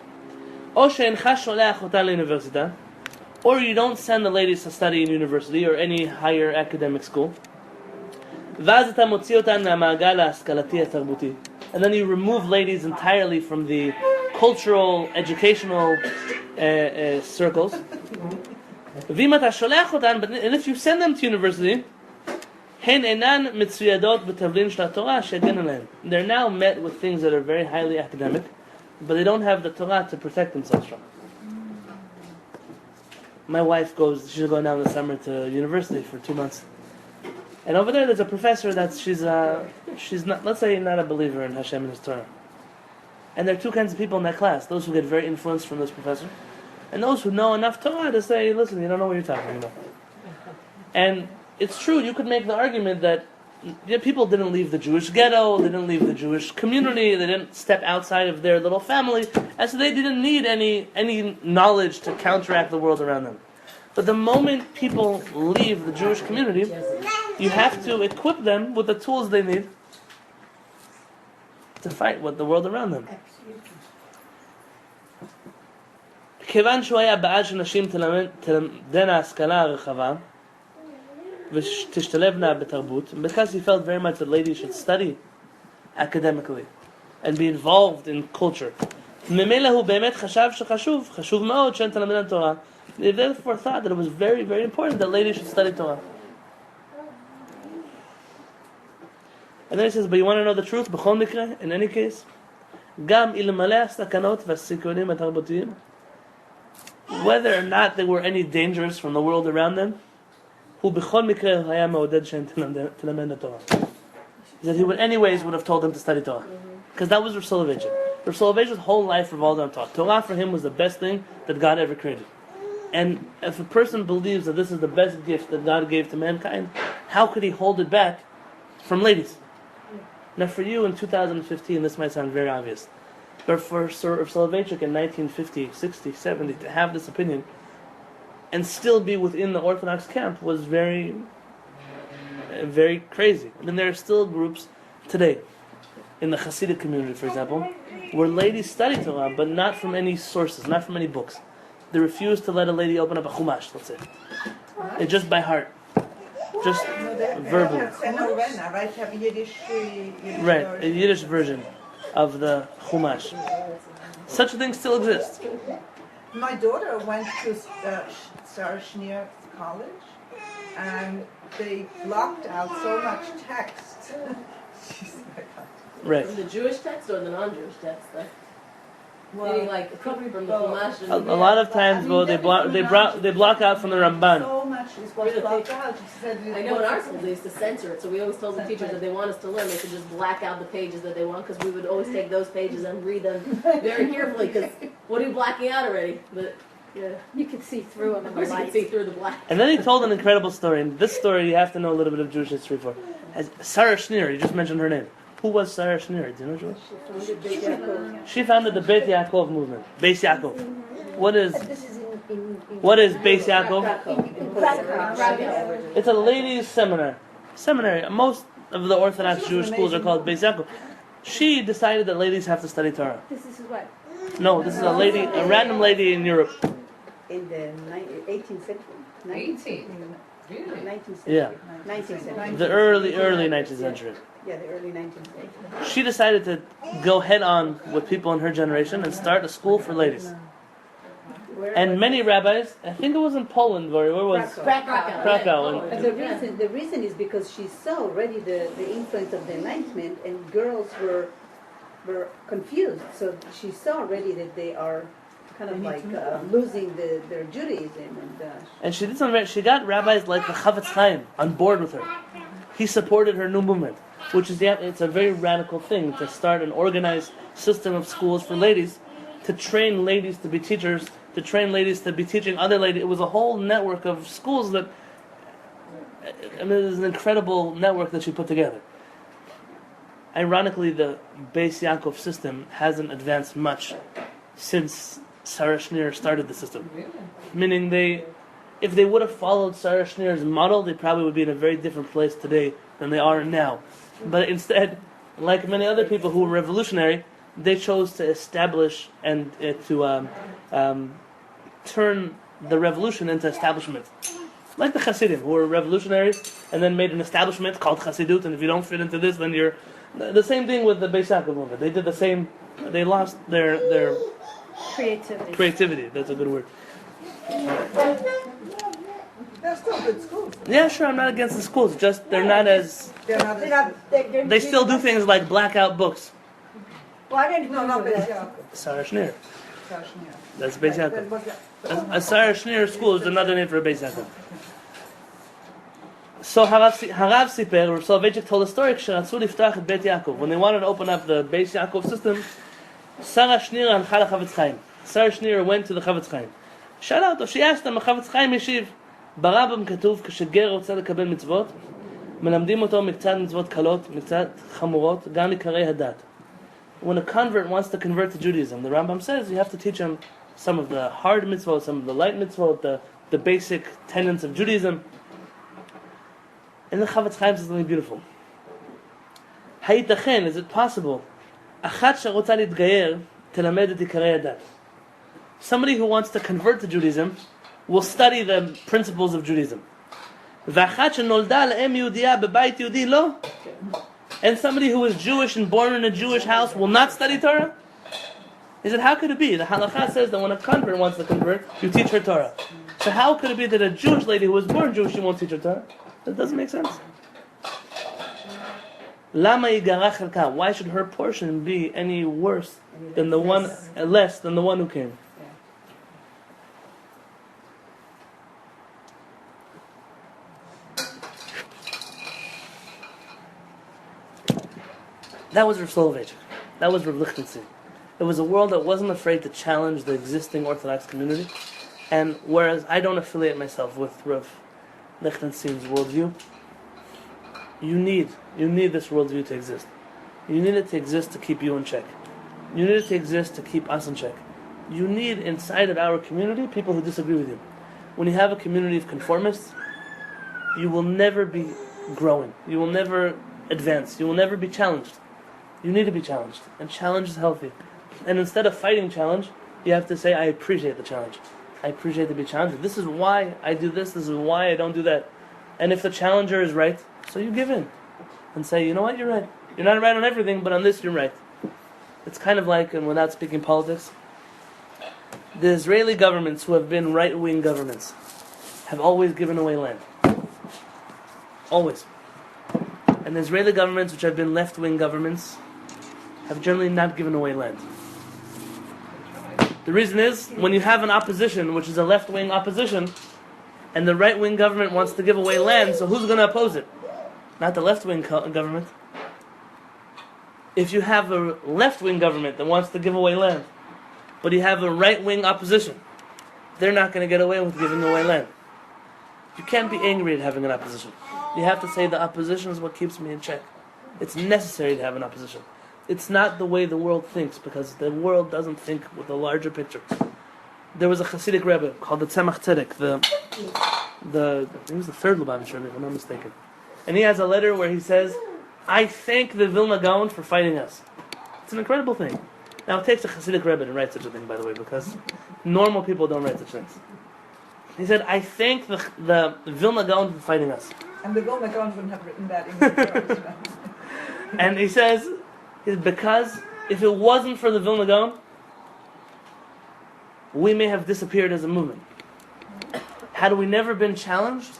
or you don't send the ladies to study in university or any higher academic school. ואז אתה מוציא אותן מהמעגל ההשכלתי התרבותי. And then you remove ladies entirely from the cultural, educational circles. ואם אתה שולח אותן, and if you send them to university, הן אינן מצוידות בתבלין של התורה שיגן עליהן. They're now met with things that are very highly academic, but they don't have the Torah to protect themselves from. My wife she's going down this summer to university for 2 months. And over there's a professor that she's not, let's say, not a believer in Hashem and His Torah. And there are two kinds of people in that class: those who get very influenced from this professor, and those who know enough Torah to say, "Listen, you don't know what you're talking about." And it's true. You could make the argument that people didn't leave the Jewish ghetto, they didn't leave the Jewish community, they didn't step outside of their little family, and so they didn't need any knowledge to counteract the world around them. But the moment people leave the Jewish community, you have to equip them with the tools they need to fight with the world around them. כיוון שהוא היה בעד שנשים תלמדנה השכלה הרחבה ותשתלבנה בתרבות, because he felt very much that ladies should study academically and be involved in culture. ממילא הוא באמת חשוב מאוד שהן תלמדנה תורה. They therefore thought that it was very, very important that ladies should study Torah. And then he says, but you want to know the truth? בכל מקרה, in any case, גם אלמלא הסכנות והסיכונים התרבותיים, whether or not there were any dangers from the world around them, הוא בכל מקרה היה מעודד שהן תלמדנה תורה. He said he would have told them to study Torah. Because that was Rav Soloveitchik. Rav Soloveitchik's whole life revolved on Torah. Torah for him was the best thing that God ever created. And if a person believes that this is the best gift that God gave to mankind, how could he hold it back from ladies? Now for you in 2015, this might sound very obvious. But for Sir Soloveitchik in 1950, 60, 70, to have this opinion and still be within the Orthodox camp was very, very crazy. I mean, there are still groups today, in the Hasidic community, for example, where ladies study Torah, but not from any sources, not from any books. They refuse to let a lady open up a Chumash, let's say. It's just by heart. Just verbally. Right, have Yiddish right, a Yiddish version of the Chumash. Such a thing still exists. My daughter went to Shaar College, and they blocked out so much text. She's like, right. From the Jewish text or the non-Jewish text? Meaning like from the Chumash. A lot of times, they block out from the Ramban. So much is blocked out. I know in our school they used to censor it, so we always told the teachers that they want us to learn, they could just black out the pages that they want, because we would always take those pages and read them very carefully, because what are you blacking out already? But yeah, You can see through them of in the course you can lights. see through the black. And then he told an incredible story. And this story, you have to know a little bit of Jewish history for. Sarah Schneer, you just mentioned her name. Who was Sarah Schneer? Do you know Jewish? She founded the Beit Yaakov movement. Beis Yaakov. What is Beis Yaakov? It's a ladies' seminary. Most of the Orthodox Jewish schools are called Beis Yaakov. She decided that ladies have to study Torah. This is what? No, this is a random lady in Europe. In the 18th century. 19th century. Yeah. 19th century. The early 19th century. Yeah, the early 19th century. She decided to go head on with people in her generation and start a school for ladies. And many rabbis, I think it was in Poland, where was Krakow. And the reason is because she saw already the influence of the Enlightenment, and girls were confused. So she saw already that they are kind of like losing their Judaism. And she did something. She got rabbis like the Chavetz Chaim on board with her. He supported her new movement, which is it's a very radical thing to start an organized system of schools for ladies, to train ladies to be teachers, to train ladies to be teaching other ladies. It was a whole network of schools that, it was an incredible network that she put together. Ironically, the Beis Yaakov system hasn't advanced much since Sarah Schneer started the system. Meaning if they would have followed Sarah Schneer's model, they probably would be in a very different place today than they are now. But instead, like many other people who were revolutionary, they chose to establish and to turn the revolution into establishment. Like the Hasidim, who were revolutionaries and then made an establishment called Hasidut, and if you don't fit into this, then you're... The same thing with the Beis Yaakov movement. They did the same... They lost their creativity. That's a good word. They're still good schools. Yeah, sure, I'm not against the schools, just they're not as... They still do things like blackout books. Well, I didn't No, not Beis Yaakov. Sarah Schneer. Shaar Shneir. That's Beis Yaakov. But A Sarah Schneer school is another name for a Beis Yaakov. So Harav Siper, or Soloveitchik told a story, כשרצו לפתוח את בית Yaakov. When they wanted to open up the Beis Yaakov system, Sarah Schneer הלכה לחפץ חיים. Sarah Schneer went to the חפץ חיים. שאלה אותו, she asked him, החפץ חיים השיב, ברמב"ם כתוב, כשגר רוצה לקבל מצוות, מלמדים אותו מקצת מצוות קלות, מקצת חמורות, גם עיקרי הדת. When a convert wants to convert to Judaism, the Rambam says you have to teach him some of the hard mitzvot, some of the light mitzvot, the basic tenets of Judaism. And the Chavetz Chaim says something beautiful. Hayitachen, is it possible? Achat שרוצה להתגייר, תלמד את עיקרי הדת. Somebody who wants to convert to Judaism will study the principles of Judaism. ואחת שנולדה לאם יהודייה בבית יהודי, לא. And somebody who is Jewish and born in a Jewish house will not study Torah? He said, how could it be? The halakha says that when a convert wants to convert, you teach her Torah. So how could it be that a Jewish lady who was born Jewish, you won't teach her Torah? That doesn't make sense. Lama yigara chelka? Why should her portion be any worse than the one, less than the one who came? That was Rav Soloveitchik. That was Rav Lichtenstein. It was a world that wasn't afraid to challenge the existing Orthodox community. And whereas I don't affiliate myself with Rav Lichtenstein's worldview, you need this worldview to exist. You need it to exist to keep you in check. You need it to exist to keep us in check. You need inside of our community people who disagree with you. When you have a community of conformists, you will never be growing. You will never advance. You will never be challenged. You need to be challenged. And challenge is healthy. And instead of fighting challenge, you have to say, I appreciate the challenge. I appreciate to be challenged. This is why I do this. This is why I don't do that. And if the challenger is right, so you give in. And say, you know what, you're right. You're not right on everything, but on this you're right. It's kind of like, and without speaking politics, the Israeli governments who have been right-wing governments have always given away land. Always. And the Israeli governments which have been left-wing governments have generally not given away land. The reason is, when you have an opposition, which is a left-wing opposition, and the right-wing government wants to give away land, so who's going to oppose it? Not the left-wing government. If you have a left-wing government that wants to give away land, but you have a right-wing opposition, they're not going to get away with giving away land. You can't be angry at having an opposition. You have to say the opposition is what keeps me in check. It's necessary to have an opposition. It's not the way the world thinks, because the world doesn't think with a larger picture. There was a Hasidic Rebbe called the Tzemach Tzedek, he was the third Lubavitcher Rebbe, if I'm not mistaken. And he has a letter where he says, I thank the Vilna Gaon for fighting us. It's an incredible thing. Now it takes a Hasidic Rebbe to write such a thing, by the way, because normal people don't write such things. He said, I thank the Vilna Gaon for fighting us. And the Vilna Gaon wouldn't have written that in the Torah. And he says, because if it wasn't for the Vilna Gaon, we may have disappeared as a movement. Had we never been challenged,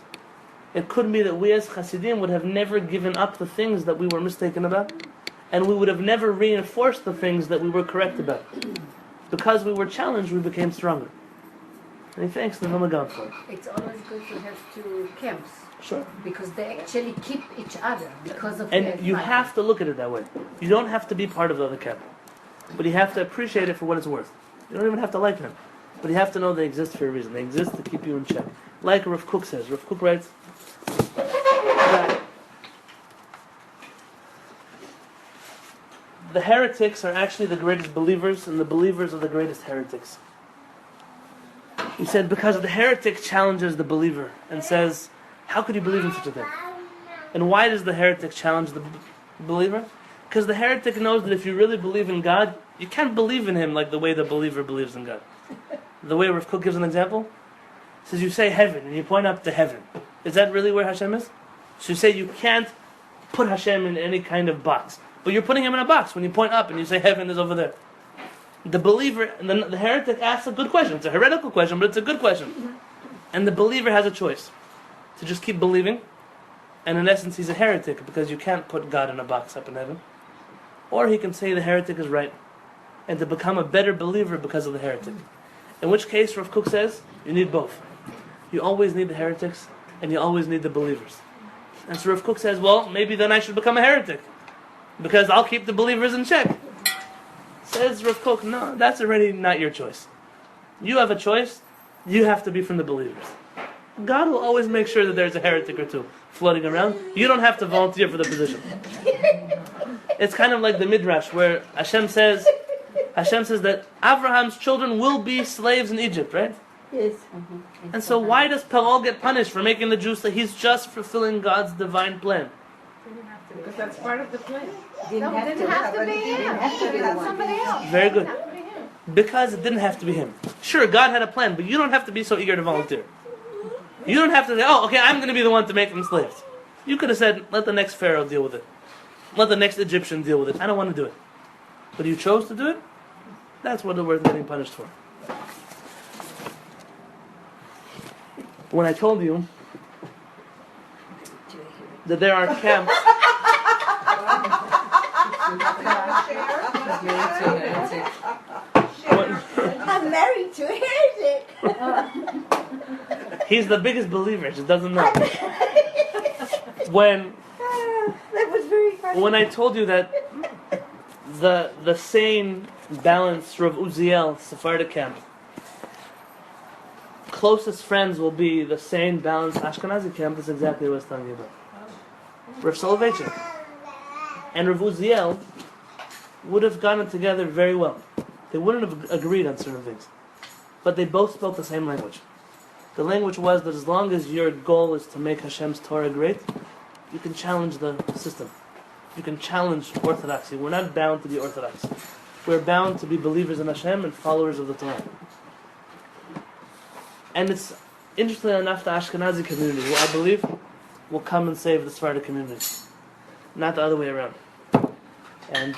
it could be that we as Hasidim would have never given up the things that we were mistaken about, and we would have never reinforced the things that we were correct about. Because we were challenged, we became stronger. And he thanks the Vilna Gaon for it. It's always good to have two camps. Sure. Because they actually keep each other because of And their you fight. have to look at it that way. You don't have to be part of the other camp. But you have to appreciate it for what it's worth. You don't even have to like them. But you have to know they exist for a reason. They exist to keep you in check. Like Rav Kook says. Rav Kook writes that the heretics are actually the greatest believers, and the believers are the greatest heretics. He said because the heretic challenges the believer and says, how could you believe in such a thing? And why does the heretic challenge the believer? Because the heretic knows that if you really believe in God, you can't believe in Him like the way the believer believes in God. The way Rav Kook gives an example, says you say heaven and you point up to heaven. Is that really where Hashem is? So you say you can't put Hashem in any kind of box. But you're putting him in a box when you point up and you say heaven is over there. The believer, the heretic asks a good question. It's a heretical question, but it's a good question. And the believer has a choice. To just keep believing. And in essence, he's a heretic because you can't put God in a box up in heaven. Or he can say the heretic is right. And to become a better believer because of the heretic. In which case, Rav Kook says, you need both. You always need the heretics, and you always need the believers. And so Rav Kook says, well, maybe then I should become a heretic, because I'll keep the believers in check. Says Rav Kook, no, that's already not your choice. You have a choice, you have to be from the believers. God will always make sure that there's a heretic or two floating around. You don't have to volunteer for the position. It's kind of like the Midrash, where Hashem says that Abraham's children will be slaves in Egypt, right? Yes. And so why does Paro get punished for making the Jews say he's just fulfilling God's divine plan? Because that's part of the plan. No, it didn't have to be him. It could be somebody else. Very good. It didn't have to be him. Because it didn't have to be him. Sure, God had a plan, but you don't have to be so eager to volunteer. You don't have to say, oh, okay, I'm going to be the one to make them slaves. You could have said, let the next Pharaoh deal with it. Let the next Egyptian deal with it. I don't want to do it. But you chose to do it? That's what we're getting punished for. When I told you that there are camps... I'm married to a heretic. He's the biggest believer, he just doesn't know. When That was very funny. When I told you that the sane, balanced Rav Uziel Sephardic camp, closest friends will be the sane, balanced Ashkenazi camp, that's exactly what I was telling you about. Rav Soloveitchik and Rav Uziel would have gotten together very well. They wouldn't have agreed on certain things. But they both spoke the same language. The language was that as long as your goal is to make Hashem's Torah great, you can challenge the system. You can challenge orthodoxy. We're not bound to be orthodox. We're bound to be believers in Hashem and followers of the Torah. And it's interesting enough, the Ashkenazi community, who I believe will come and save the Sephardic community. Not the other way around. And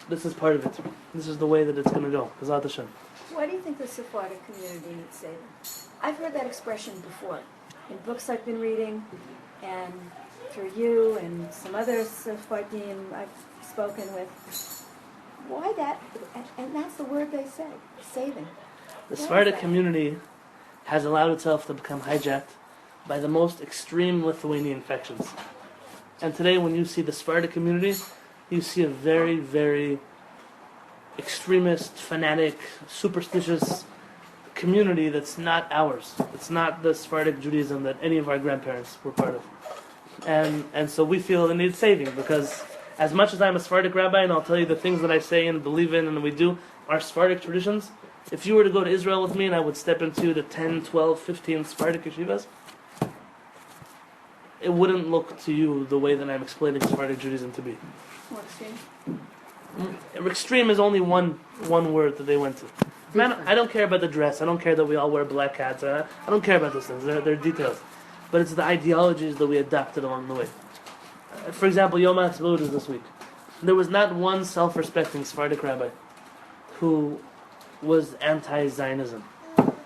this is part of it. This is the way that it's going to go. B'ezrat Hashem. Why do you think the Sephardic community needs saving? I've heard that expression before in books I've been reading, and through you and some other Sephardim I've spoken with. Why that? And that's the word they say, saving. The Sephardic community has allowed itself to become hijacked by the most extreme Lithuanian factions. And today when you see the Sephardic community, you see a very, very extremist, fanatic, superstitious community that's not ours. It's not the Sephardic Judaism that any of our grandparents were part of. And so we feel it needs saving, because as much as I'm a Sephardic rabbi and I'll tell you the things that I say and believe in and we do are Sephardic traditions, if you were to go to Israel with me and I would step into the 10, 12, 15 Sephardic yeshivas, it wouldn't look to you the way that I'm explaining Sephardic Judaism to be. More extreme. Extreme is only one word that they went to. Man, I don't care about the dress. I don't care that we all wear black hats. I don't care about those things. They're details. But it's the ideologies that we adopted along the way. For example, Yom HaAtzmaut is this week. There was not one self-respecting Sephardic rabbi who was anti-Zionism.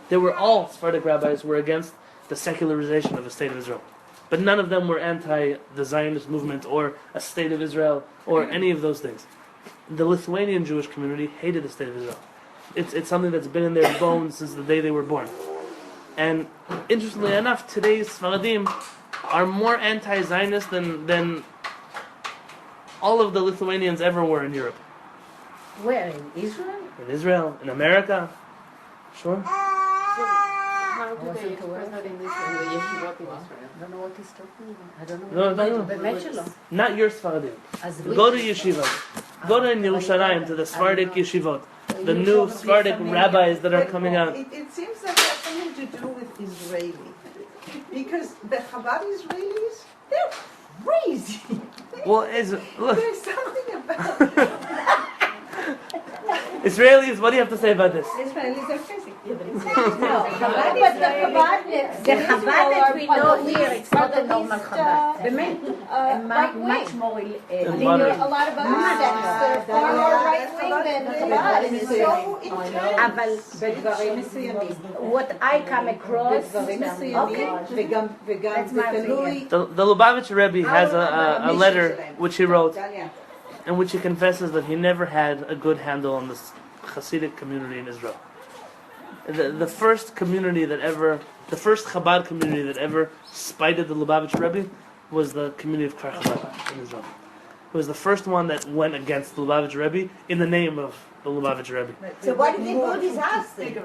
They were all Sephardic rabbis who were against the secularization of the State of Israel. But none of them were anti the Zionist movement or a State of Israel or any of those things. The Lithuanian Jewish community hated the State of Israel. It's something that's been in their bones since the day they were born. And interestingly enough, today's Sfaradim are more anti-Zionist than all of the Lithuanians ever were in Europe. Where? In Israel? In Israel, in America. Sure. How do they express that in Israel? In the yeshivot in Israel? I don't know what he's talking about. I don't know. No. באמת שלא. Not your Sfaradim. אז Go to yeshiva. Go to Yerushalayim, to the Sephardic yeshivot. The new Sephardic rabbis that are coming out. It seems that it has something to do with Israeli. Because the Chabad Israelis, they're crazy. Well, look, There's something about Israelis, what do you have to say about this? Israelis are crazy. Yeah, but it's Chabad, but the Chabadniks, the Chabad that we know here, it's not a normal Chabad. באמת, הם much more moderate. a lot of other sects, they're far more right-wing than Chabad. It's so intense. אבל בדברים מסוימים. what I come across, בדברים מסוימים, וגם זה תלוי... The Lubavitcher Rebbe has a letter which he wrote דליה. in which he confesses that he never had a good handle on this Hasidic community in Israel. The first community that ever, the first Chabad community that ever spited the Lubavitcher Rebbe was the community of Kfar Chabad in Israel. It was the first one that went against the Lubavitcher Rebbe in the name of the Lubavitcher Rebbe. so why did they build his house then?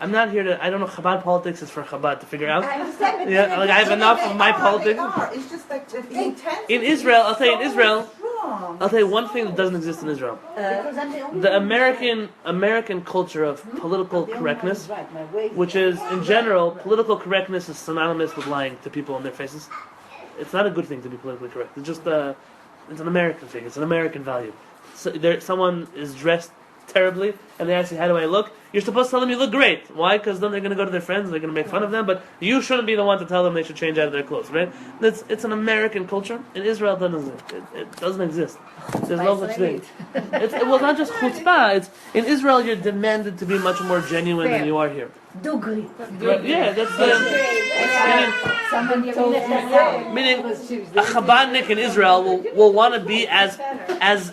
I'm not here to, I don't know, Chabad politics is for Chabad to figure out. I understand, but Yeah, like I have enough of my politics. It's just like the intensity. In Israel, I'll tell you, in Israel, Wrong. I'll tell you one thing that doesn't exist in Israel. because I'm the only The one. American culture of political correctness, Right, my way. which is, in general, political correctness is synonymous with lying to people in their faces. It's not a good thing to be politically correct. It's just it's an American thing. It's an American value. So someone is dressed terribly, and they ask you, how do I look? You're supposed to tell them you look great. Why? Because then they're going to go to their friends, they're going to make fun of them, but you shouldn't be the one to tell them they should change out of their clothes, right? It's an American culture. In Israel, it doesn't exist. There's no such thing. Well, not just chutzpah. In Israel, you're demanded to be much more genuine than you are here. Dugri. Right, yeah, that's Somebody told me. meaning a Chabadnik in Israel will want to be as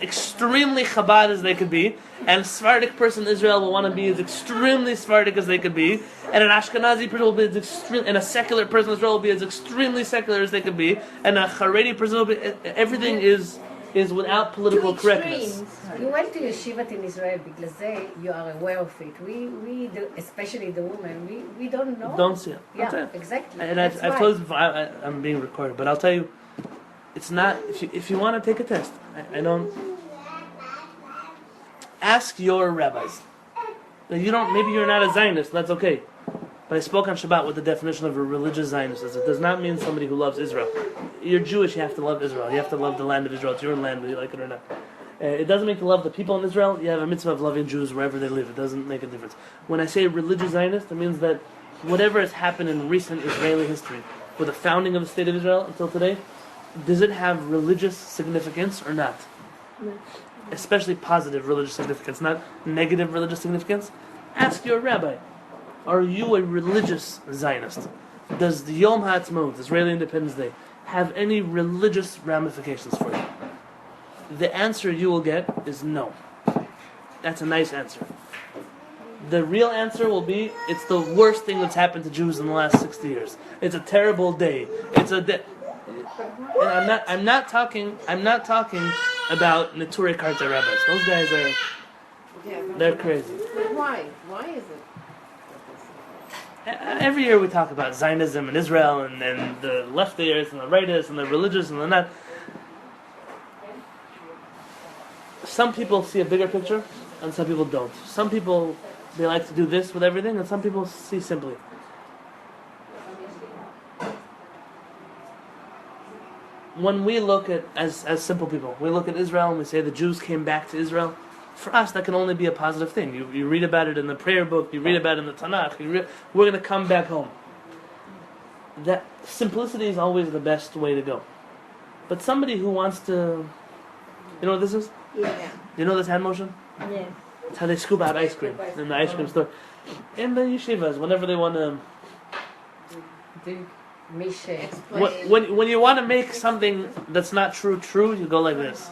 extremely Chabad as they could be, and a Sephardic person in Israel will want to be as extremely Sephardic as they could be, and an Ashkenazi person will be as extreme, and a secular person in Israel will be as extremely secular as they could be, and a Haredi person will be. Everything is without political correctness. You went to yeshivat in Israel because you are aware of it. We do, especially the women, we don't know. Don't see it. I'll tell Yeah, you. exactly. And That's I've why. told you before, I'm being recorded, but I'll tell you, it's not. If you want to take a test, I don't. Ask your rabbis. Now, you don't. Maybe you're not a Zionist. That's okay. But I spoke on Shabbat with the definition of a religious Zionist. It does not mean somebody who loves Israel. You're Jewish. You have to love Israel. You have to love the land of Israel. It's your land, whether you like it or not. It doesn't mean to love the people in Israel. You have a mitzvah of loving Jews wherever they live. It doesn't make a difference. When I say religious Zionist, it means that whatever has happened in recent Israeli history, with the founding of the state of Israel until today, does it have religious significance or not? Especially positive religious significance, not negative religious significance. Ask your rabbi, are you a religious Zionist? Does the Yom HaAtzmaut, Israeli Independence Day, have any religious ramifications for you? The answer you will get is no. That's a nice answer. The real answer will be, it's the worst thing that's happened to Jews in the last 60 years. It's a terrible day. It's a day. And I'm not talking about Neturei Karta rabbis. Those guys they're crazy. Why? Why is it? Every year we talk about Zionism and Israel and the leftists and the rightists and the religious and the not. Some people see a bigger picture and some people don't. Some people, they like to do this with everything, and some people see simply. When we look at, as simple people, we look at Israel and we say the Jews came back to Israel, for us that can only be a positive thing. You read about it in the prayer book, you read about it in the Tanakh, we're going to come back home. That simplicity is always the best way to go. But somebody who wants to, you know what this is? Yeah. You know this hand motion? Yeah. It's how they scoop out ice cream in the ice cream store. In the yeshivas, whenever they want to... When you want to make something that's not true, you go like this.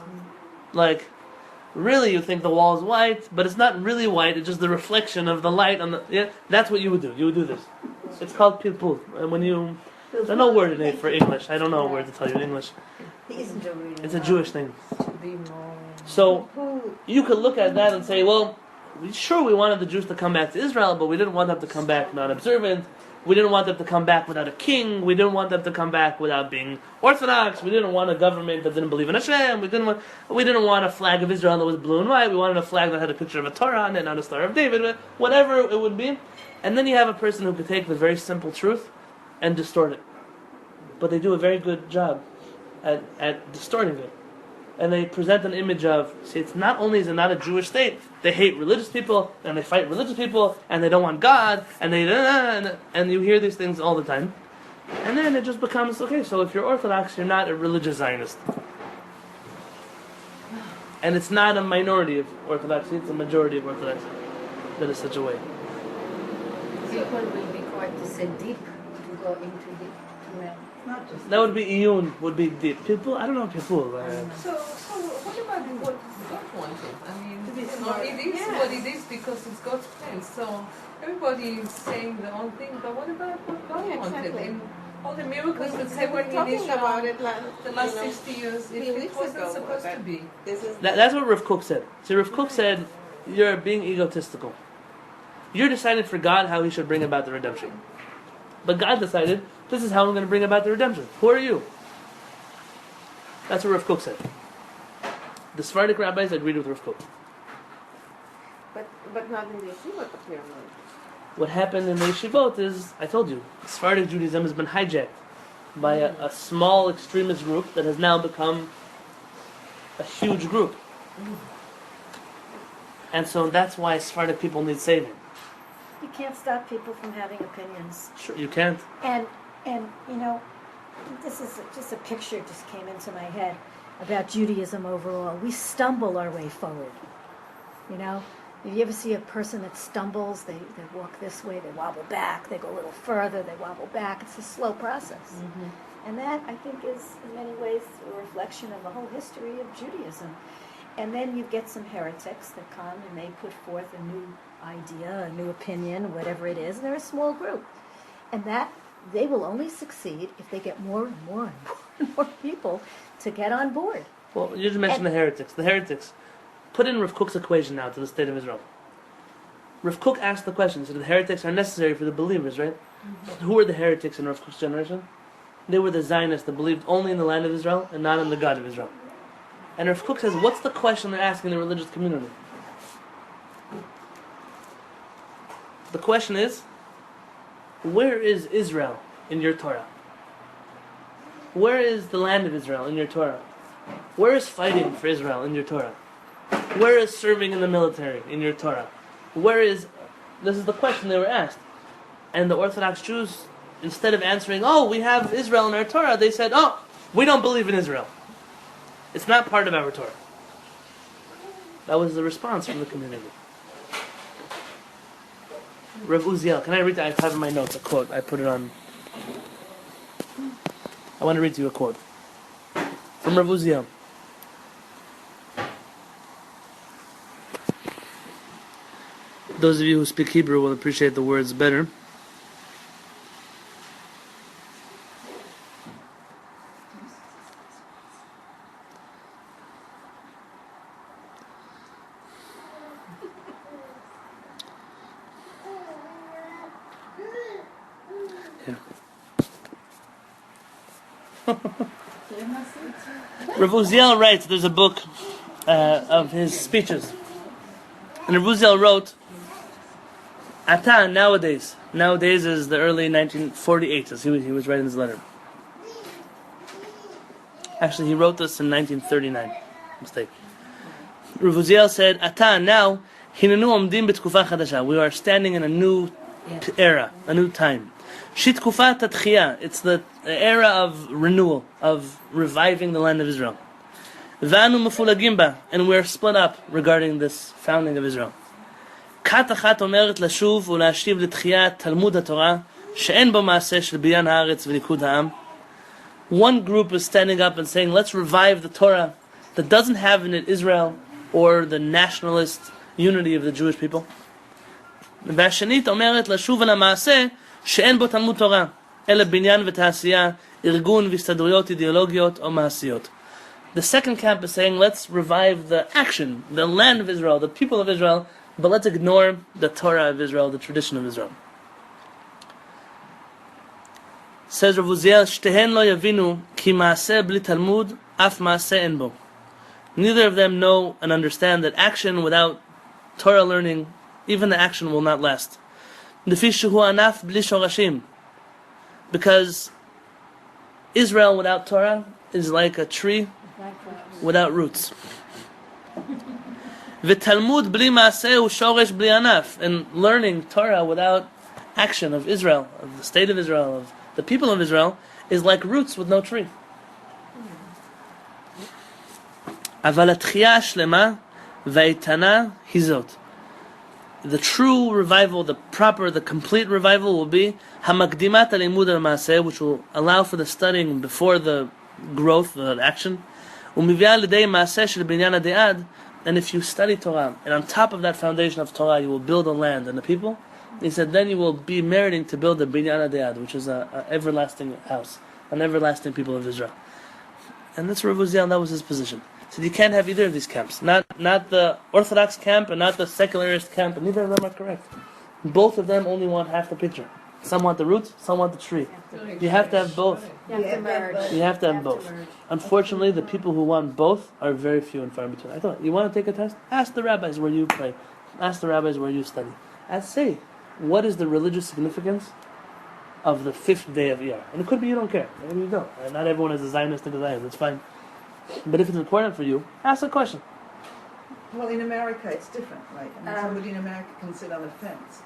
Like, really you think the wall is white, but it's not really white, it's just the reflection of the light on the... Yeah, that's what you would do. You would do this. It's called pilpul. And when you... There's no word in it for English. I don't know a word to tell you in English. It's a Jewish thing. So, you could look at that and say, well, sure we wanted the Jews to come back to Israel, but we didn't want them to come back non-observant. We didn't want them to come back without a king. We didn't want them to come back without being Orthodox. We didn't want a government that didn't believe in Hashem. We didn't want a flag of Israel that was blue and white. We wanted a flag that had a picture of a Torah on it, not a Star of David, whatever it would be. And then you have a person who could take the very simple truth and distort it. But they do a very good job at distorting it. and they present an image of, see, it's not only is it not a Jewish state, they hate religious people, and they fight religious people, and they don't want God, and and you hear these things all the time. And then it just becomes, okay, so if you're Orthodox, you're not a religious Zionist. And it's not a minority of Orthodoxy, it's a majority of Orthodoxy that is such a way. People will be quite to say deep, to go into deep. Well, Not just. That would be iyun, would be deep. People, I don't know people. So what about what God wanted? I mean, it is what it is because it's God's plan. So everybody is saying their own thing, but what about what God wanted? exactly. And all the miracles that We were happened in talking Israel about it the last 60 years, few it weeks wasn't ago, supposed but to be. This is That's what Rav Kook said. See, Rav Kook said, you're being egotistical. You're deciding for God how He should bring about the redemption. But God decided, this is how I'm going to bring about the redemption. Who are you? That's what Rav Kook said. The Sephardic rabbis agreed with Rav Kook. but not in the yeshiva apparently. What happened in the yeshivot is, I told you, Sephardic Judaism has been hijacked by a small extremist group that has now become a huge group. And so that's why Sephardic people need saving. You can't stop people from having opinions. Sure, you can't. And you know, this is just a picture just came into my head about Judaism overall. We stumble our way forward. You know, if you ever see a person that stumbles, they walk this way, they wobble back, they go a little further, they wobble back. It's a slow process. And that, I think, is in many ways a reflection of the whole history of Judaism. And then you get some heretics that come and they put forth a new idea, a new opinion, whatever it is, and they're a small group. And that they will only succeed if they get more and more and more and more people to get on board. Well, you just mentioned the heretics. The heretics. Put in Rav Kook's equation now to the state of Israel. Rav Kook asked the question, so the heretics are necessary for the believers, right? Who were the heretics in Rav Kook's generation? They were the Zionists that believed only in the land of Israel and not in the God of Israel. And Rav Kook says, what's the question they're asking the religious community? The question is, where is Israel in your Torah? Where is the land of Israel in your Torah? Where is fighting for Israel in your Torah? Where is serving in the military in your Torah? Where is... This is the question they were asked. And the Orthodox Jews, instead of answering, oh, we have Israel in our Torah, they said, oh, we don't believe in Israel. It's not part of our Torah. That was the response from the community. Rav Uziel, can I read that? I have in my notes a quote. I put it on. I want to read to you a quote from Rav Uziel. Those of you who speak Hebrew will appreciate the words better. Rav Uziel writes, there's a book of his speeches. And Rav Uziel wrote, Ata, nowadays is the early 1948, as he was writing his letter. Actually, he wrote this in 1939. Mistake. Rav Uziel said, Ata, now, hinenu omdim b'tkufa chadasha. We are standing in a new era, a new time. Shitkufa tatchiyah. It's the era of renewal, of reviving the land of Israel. V'anu mefulagim ba, and we're split up regarding this founding of Israel. כת אחת אומרת לשוב ולהשיב לתחיית תלמוד התורה שאין בו מעשה של בניין הארץ וליכוד העם. One group is standing up and saying, let's revive the Torah that doesn't have in it Israel or the nationalist unity of the Jewish people. והשנית אומרת לשוב אל המעשה שאין בו תלמוד תורה אלא בניין ותעשייה, ארגון והסתדרויות אידיאולוגיות או מעשיות. The second camp is saying, let's revive the action, the land of Israel, the people of Israel, but let's ignore the Torah of Israel, the tradition of Israel. Says Rav Uziel, "Shtehen lo yavinu ki maaseh bli Talmud, af maaseh en bo." Neither of them know and understand that action without Torah learning, even the action will not last. Lefi shehu anaf bli shorashim, because Israel without Torah is like a tree without roots. V'talmud bli maaseh u'shoresh bli anaf. And learning Torah without action of Israel, of the state of Israel, of the people of Israel, is like roots with no tree. Aval atchiyah shlema v'aitana hizot. The true revival, the complete revival will be hamakdimat alimud al maaseh, which will allow for the studying before the growth, the action. U'mivya l'dei maaseh shel binyan ha'de'ad. And if you study Torah, and on top of that foundation of Torah, you will build a land and a people, he said, then you will be meriting to build a binyan ha'de'ad, which is an everlasting house, an everlasting people of Israel. And that's Rav Uziel, that was his position. So you can't have either of these camps. Not the Orthodox camp and not the secularist camp, and neither of them are correct. Both of them only want half the picture. Some want the roots, some want the tree. You have to have both. You have to merge. You have to have both. Unfortunately, the people who want both are very few and far in between. I thought, you want to take a test? Ask the rabbis where you pray. Ask the rabbis where you study. Say, what is the religious significance of the 5th day of Iyar? And it could be you don't care. Maybe you don't. And not everyone is a Zionist and a Zionist. That's fine. But if it's important for you, ask a question. Well, in America, it's different, right? I mean, somebody in America can sit on the fence.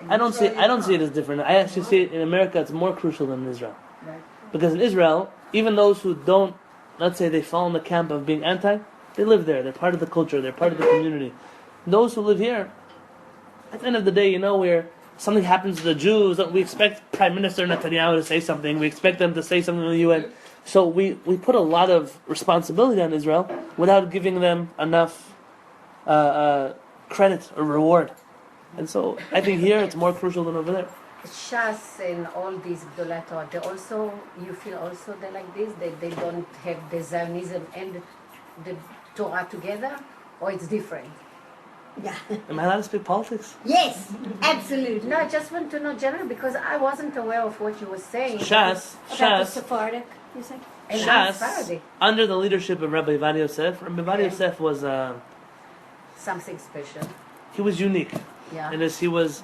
I don't see it as different. I actually see it in America. It's more crucial than in Israel. Right. Because in Israel, even those who don't, let's say they fall in the camp of being anti, they live there. They're part of the culture. They're part of the community. Those who live here, at the end of the day, where something happens to the Jews, we expect Prime Minister Netanyahu to say something. We expect them to say something in the UN. So we put a lot of responsibility on Israel without giving them enough credit or reward. And so I think here it's more crucial than over there. Shas and all these Gdolei Torah, you feel also they're like this? They don't have the Zionism and the Torah together? Or it's different? Yeah. Am I allowed to speak politics? Yes, absolutely. No, I just want to know generally because I wasn't aware of what you were saying. About the Shas, Sephardic, you think? And I'm Shas, Sephardic. under the leadership of Rabbi Yosef, Rabbi Yosef was Something special. he was unique. Yeah. And he was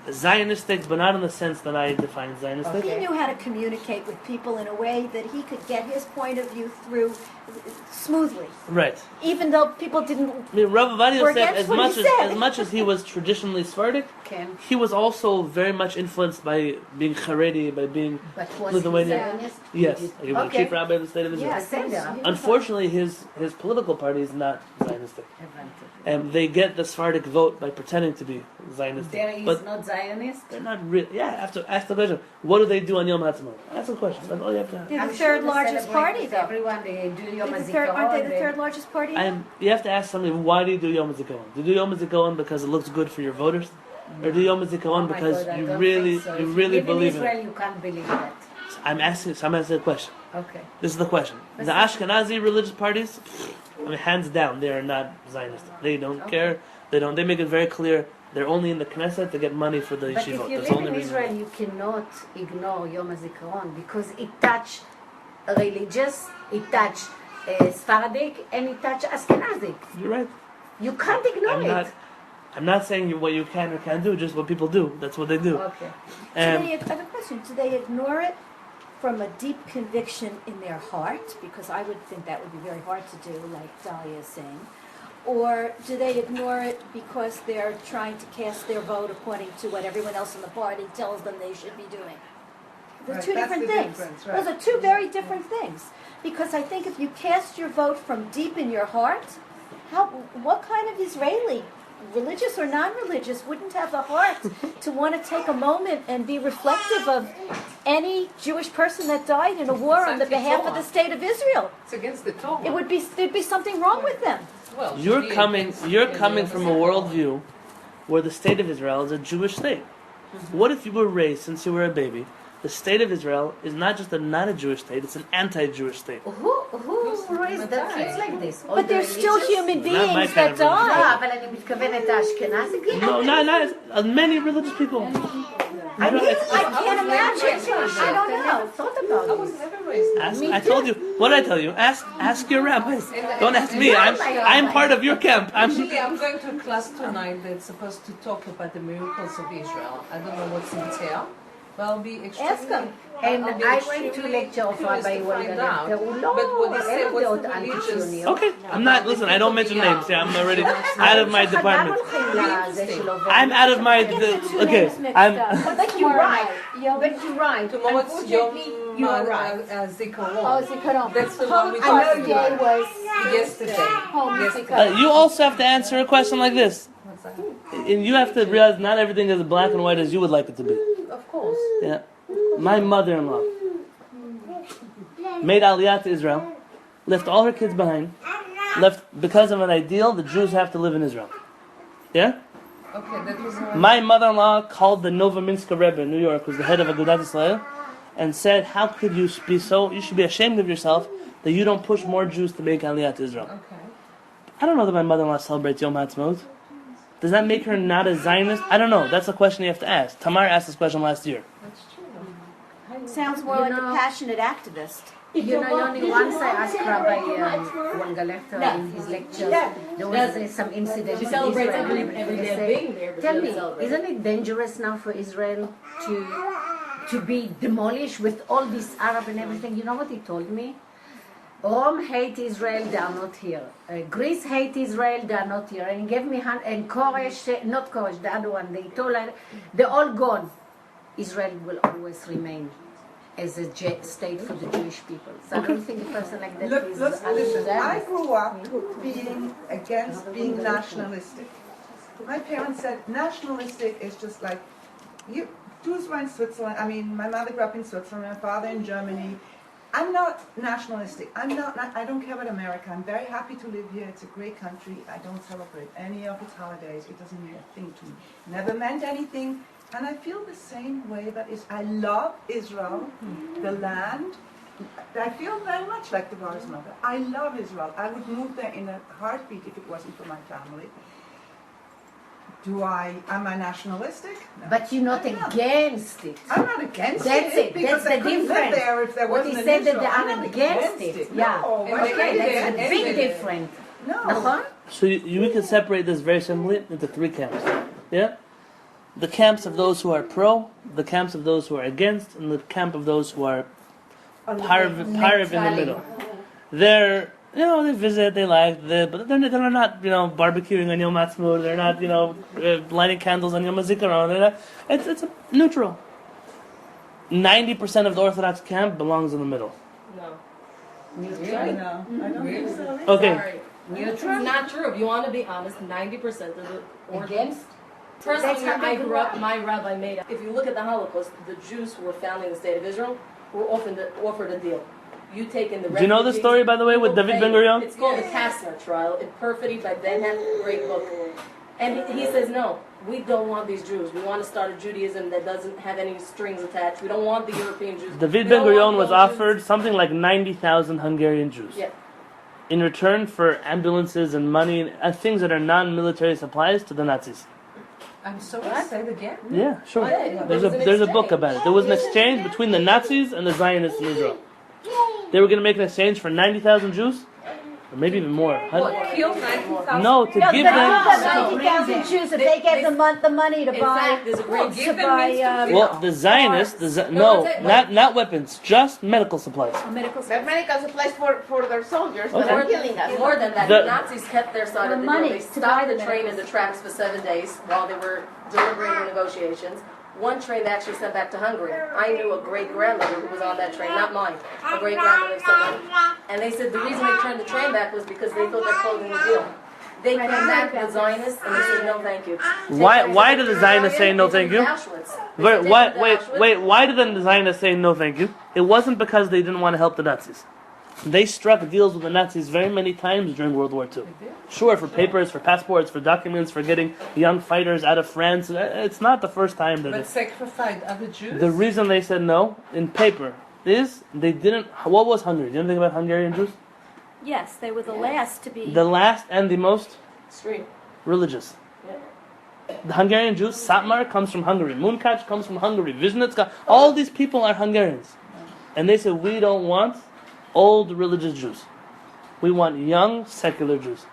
Zionistic, but not in the sense that I define Zionistic. Okay. He knew how to communicate with people in a way that he could get his point of view through smoothly, Right. even though people didn't. I mean, Rabbi We're Yosef, against what he said. as much as he was traditionally Sephardic, Ken. he was also very much influenced by being Haredi, by being But was Lithuanian. he Zionist? Yes, he was the Okay. chief rabbi of the state of Israel. Yeah, Sender. Unfortunately, his political party is not Zionistic, and they get the Sephardic vote by pretending to be Zionistic. There is But not Zionist? they're not really. Yeah, I have to ask the question. What do they do on Yom HaAtzmaut? That's the question. That's all you have to ask. They're the I'm third sure they largest celebrate party, with though. Everyone, they do Yom Aren't they the HaZikaron. third largest party? You have to ask somebody, why do you do Yom HaZikaron? Do you do Yom HaZikaron because it looks good for your voters? Or do Yom HaZikaron Oh my because God, I you don't really, think so. you If really live believe in Israel, it? you can't believe that. I'm asking a question. Okay. This is the question. The Ashkenazi religious parties, hands down, they are not Zionistic. They don't care. They make it very clear. They're only in the Knesset to get money for the But yeshivot. if you That's the live only in reason. Israel, you cannot ignore Yom HaZikaron because it touch religious, it touch Sephardic, and it touch Ashkenazic. You're right. You can't ignore it. I'm not saying what you can or can't do, just what people do. That's what they do. Okay. I have a question. Do they ignore it from a deep conviction in their heart? Because I would think that would be very hard to do, like Dahlia is saying. Or do they ignore it because they're trying to cast their vote according to what everyone else in the party tells them they should be doing? They're Right, two that's different the things. difference, right. Those are two very different things. Because I think if you cast your vote from deep in your heart, what kind of Israeli, religious or non-religious, wouldn't have the heart to want to take a moment and be reflective of any Jewish person that died in a war on the behalf of the state of Israel? It's against the Torah. There'd be something wrong with them. Well, You're to be coming against from a worldview where the state of Israel is a Jewish state. What if you were raised since you were a baby? The state of Israel is not just not a Jewish state; it's an anti-Jewish state. Who raised their kids like this? All But the they're still religious? human Not my beings kind that of religion. לא, die. אבל אני מתכוונת האשכנזים. No, not many religious people. I can't imagine. I don't know. thought I about was this. never raised. I told you. What did I tell you? Ask your rabbis. Don't ask me. I'm part of your camp. Actually, I'm going to a class tonight that's supposed to talk about the miracles of Israel. I don't know what's entail. But I'll be extremely. Ask him. And I'll be I went to extremely lecture of curious Rabbi to find out. Wonderland. But what he said, what's the religious? Okay, I'm not. Listen, I don't mention names. Yeah, I'm already out of my department. I'm out of my. Okay, I'm. But you're right. But you're right. Tomorrow it's Yom Unfortunately, you are right. Zikaron. Oh, Zikaron. That's the one we I know talked you about. was Yesterday. home You also have to answer a question like this, What's that? and you have to realize not everything is black and white as you would like it to be. Of course. Yeah, my mother-in-law made Aliyah to Israel, left all her kids behind, left because of an ideal. The Jews have to live in Israel. Yeah. Okay, that was My mother-in-law called the Novominsker Rebbe in New York, who's the head of Agudat Yisrael, and said, "How could you be so? You should be ashamed of yourself that you don't push more Jews to make Aliyah to Israel." okay. I don't know that my mother-in-law celebrates Yom HaAtzmaut. Does that make her not a Zionist? I don't know. That's a question you have to ask. Tamar asked this question last year. That's true. Sounds more like a passionate activist. You know, only once I asked Rabbi Wangalefter in his lecture, there was some incident. She in celebrates Israel, every and day of they being there, but tell she me, doesn't celebrate. isn't it dangerous now for Israel to be demolished with all this Arab and everything? You know what he told me? Rome hate Israel, they are not here. Greece hate Israel, they are not here. And he gave me and Koresh, not Koresh, the other one. They told her they're all gone. Israel will always remain as a state for the Jewish people. So I don't think a person like that is Listen, I Zionist. grew up being against being nationalistic. My parents said nationalistic is just like, you, Jews were in Switzerland, I mean, my mother grew up in Switzerland, my father in Germany. I'm not nationalistic. I don't care about America. I'm very happy to live here. It's a great country. I don't celebrate any of its holidays. It doesn't mean a thing to me. Never meant anything. And I feel the same way that is. I love Israel, the land. I feel very much like the Bar's mother. I love Israel. I would move there in a heartbeat if it wasn't for my family. Am I nationalistic? No. But you're not I'm not. against it. I'm not against That's it. it. Because That's I the couldn't live difference. there if there What wasn't he an said that Israel. they I'm are not against it. Yeah. No, Okay, that's a big difference. No. Uh-huh. So we can separate this very simply into three camps. Yeah? The camps of those who are pro, the camps of those who are against, and the camp of those who are parv in the middle. They're, they visit, they like, but they're not, barbecuing on Yom HaAtzmaut, they're not, lighting candles on Yom HaZikaron, they're not, it's a neutral. 90% of the Orthodox camp belongs in the middle. No. Really? No, I don't think so. Okay. Sorry. It's not true. If you want to be honest, 90% of the Against? Personally, That's I not grew up, my rabbi made it. If you look at the Holocaust, the Jews who were founding the state of Israel were offered a deal. You take in the Do you know the refugees, story, by the way, with we'll David pay Ben you. Gurion? It's called the Kastner trial in perfidy by Ben Hett, great book. And he says, no, we don't want these Jews. We want to start a Judaism that doesn't have any strings attached. We don't want the European Jews. David We Ben don't want Gurion was the offered something like 90,000 Hungarian Jews. Yeah. In return for ambulances and money and things that are non-military supplies to the Nazis. I'm sorry, say it again. Yeah, sure. Oh, yeah. There's There was a an book exchange. about it. There was an exchange between the Nazis and the Zionists in Israel. They were going to make an exchange for 90,000 Jews, or maybe even more. What, kill 90,000? No, to No, give they them. got 90,000 Jews if they gave the money to In buy. fact, there's a great give them buy, means to Well, the Zionists, not weapons, just medical supplies. medical The medical supplies for their soldiers that Okay. are killing us. More than that, The- the Nazis kept their side of the money deal. They to buy stopped the the train in medicals. the tracks for 7 days while they were deliberating negotiations. One train they actually sent back to Hungary. I knew a great-grandmother who was on that train, not mine, a great-grandmother of someone. And they said the reason they turned the train back was because they thought they're closing the deal. They came back to the Zionists and they said, no, thank you. Why did the Zionists say no, thank you? Wait, Why did the Zionists say no, thank you? It wasn't because they didn't want to help the Nazis. They struck deals with the Nazis very many times during World War II. Sure, for papers, for passports, for documents, for getting young fighters out of France. It's not the first time that. But sacrificed other Jews? The reason they said no in paper is they didn't. What was Hungary? Do you know anything about Hungarian Jews? Yes, they were the last to be. The last and the most Extreme. religious. The Hungarian Jews, Satmar comes from Hungary, Munkac comes from Hungary, Vizhnitz, all these people are Hungarians. And they said, we don't want old religious Jews. We want young secular Jews.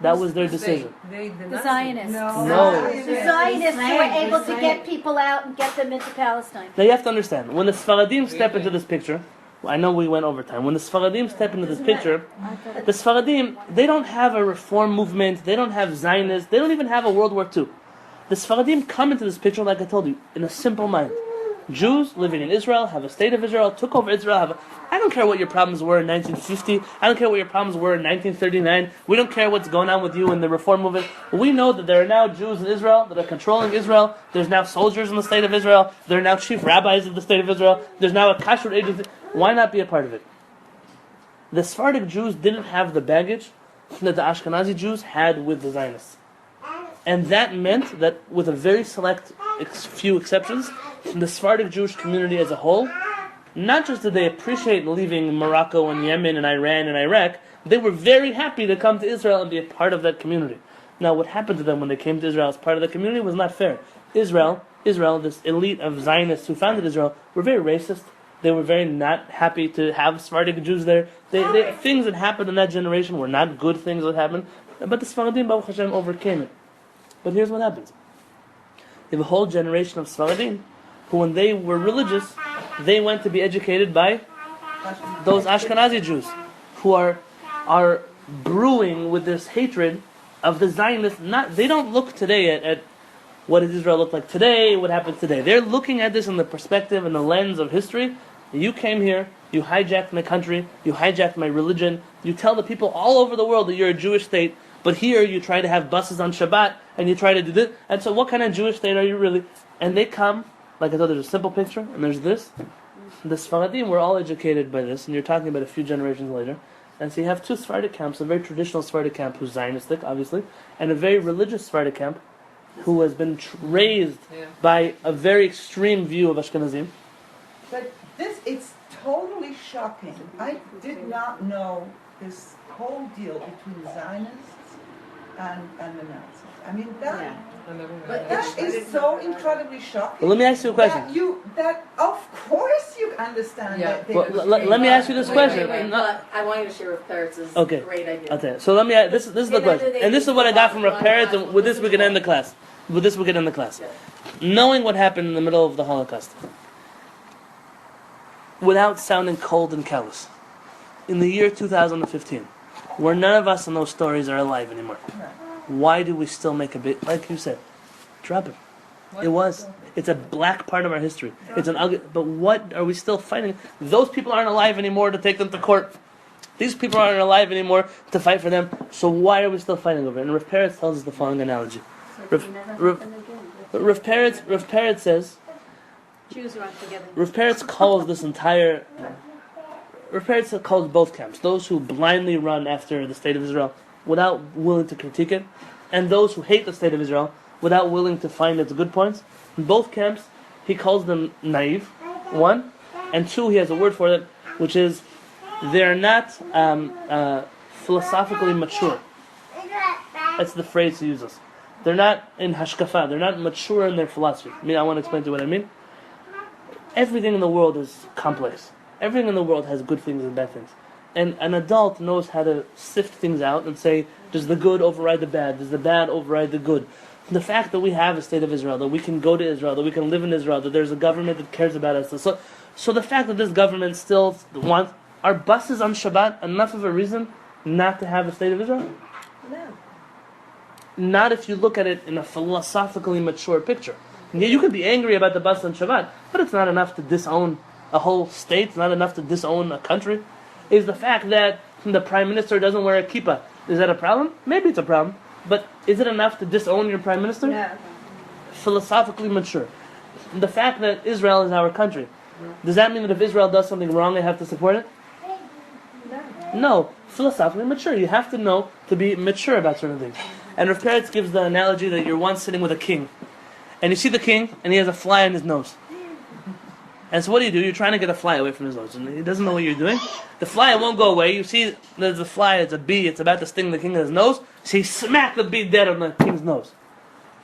That was their decision. The Zionists. No. The Zionists were able to get people out and get them into Palestine. Now you have to understand, when the Sfaradim step into this picture, I know we went over time, when the Sfaradim step into this picture, the Sfaradim, they don't have a reform movement, they don't have Zionists, they don't even have a World War II. The Sfaradim come into this picture, like I told you, in a simple mind. Jews living in Israel, have a state of Israel, took over Israel, I don't care what your problems were in 1950, I don't care what your problems were in 1939, we don't care what's going on with you in the reform movement. We know that there are now Jews in Israel that are controlling Israel, there's now soldiers in the state of Israel, there are now chief rabbis of the state of Israel, there's now a kashrut agency. Why not be a part of it? The Sephardic Jews didn't have the baggage that the Ashkenazi Jews had with the Zionists. And that meant that with a very select few exceptions, the Sephardic Jewish community as a whole, not just did they appreciate leaving Morocco and Yemen and Iran and Iraq, they were very happy to come to Israel and be a part of that community. Now what happened to them when they came to Israel as part of the community was not fair. Israel, this elite of Zionists who founded Israel, were very racist. They were very not happy to have Sephardic Jews there. Things that happened in that generation were not good things that happened. But the Sephardim, Baruch Hashem, overcame it. But here's what happens. You have a whole generation of Sephardim who, when they were religious, they went to be educated by those Ashkenazi Jews who are brewing with this hatred of the Zionists. They don't look today at what does Israel look like today, what happens today. They're looking at this in the perspective and the lens of history. You came here, you hijacked my country, you hijacked my religion, you tell the people all over the world that you're a Jewish state, but here you try to have buses on Shabbat, and you try to do this, and so what kind of Jewish state are you really? And they come, like I thought, there's a simple picture, and there's this. The Sfaradim were all educated by this, and you're talking about a few generations later, and so you have two Sephardic camps, a very traditional Sephardic camp who's Zionistic, obviously, and a very religious Sephardic camp who has been raised by a very extreme view of Ashkenazim. But it's totally shocking. I did not know this whole deal between Zionists and the Nazis. I mean, that is so incredibly shocking. Well, let me ask you a question. That of course you understand that. Let me ask you this question. Wait. I want you to share with Peretz's great idea. Okay, so let me ask, this is the question. And this is what I got from Rabbi Peretz, and with this we can end the class. Knowing what happened in the middle of the Holocaust, without sounding cold and callous, in the year 2015, where none of us in those stories are alive anymore, why do we still make a bit, like you said, drop it. It's a black part of our history. It's an ugly, but what are we still fighting? Those people aren't alive anymore to take them to court. These people aren't alive anymore to fight for them. So why are we still fighting over it? And Rav Peretz tells us the following analogy. Rav Peretz says, Jews run together. Rav Peretz calls this entire, Rav Peretz calls both camps, those who blindly run after the state of Israel without willing to critique it, and those who hate the state of Israel without willing to find its good points. In both camps, he calls them naive, one, and two, he has a word for it, which is they're not philosophically mature. That's the phrase he uses. They're not in hashkafa, they're not mature in their philosophy. I want to explain to you what I mean. Everything in the world is complex. Everything in the world has good things and bad things. And an adult knows how to sift things out and say, does the good override the bad? Does the bad override the good? The fact that we have a state of Israel, that we can go to Israel, that we can live in Israel, that there's a government that cares about us. So the fact that this government still wants, are buses on Shabbat enough of a reason not to have a state of Israel? No. Not if you look at it in a philosophically mature picture. Yeah, you could be angry about the bus on Shabbat, but it's not enough to disown a whole state, it's not enough to disown a country. Is the fact that the prime minister doesn't wear a kippah, is that a problem? Maybe it's a problem, but is it enough to disown your prime minister? No. Philosophically mature. The fact that Israel is our country, does that mean that if Israel does something wrong, I have to support it? No. Philosophically mature. You have to know to be mature about certain things. And Rav Peretz gives the analogy that you're once sitting with a king, and you see the king, and he has a fly on his nose. And so what do? You're trying to get a fly away from his nose, and he doesn't know what you're doing. The fly won't go away. You see there's a fly, it's a bee, it's about to sting the king in his nose, so he smacked the bee dead on the king's nose.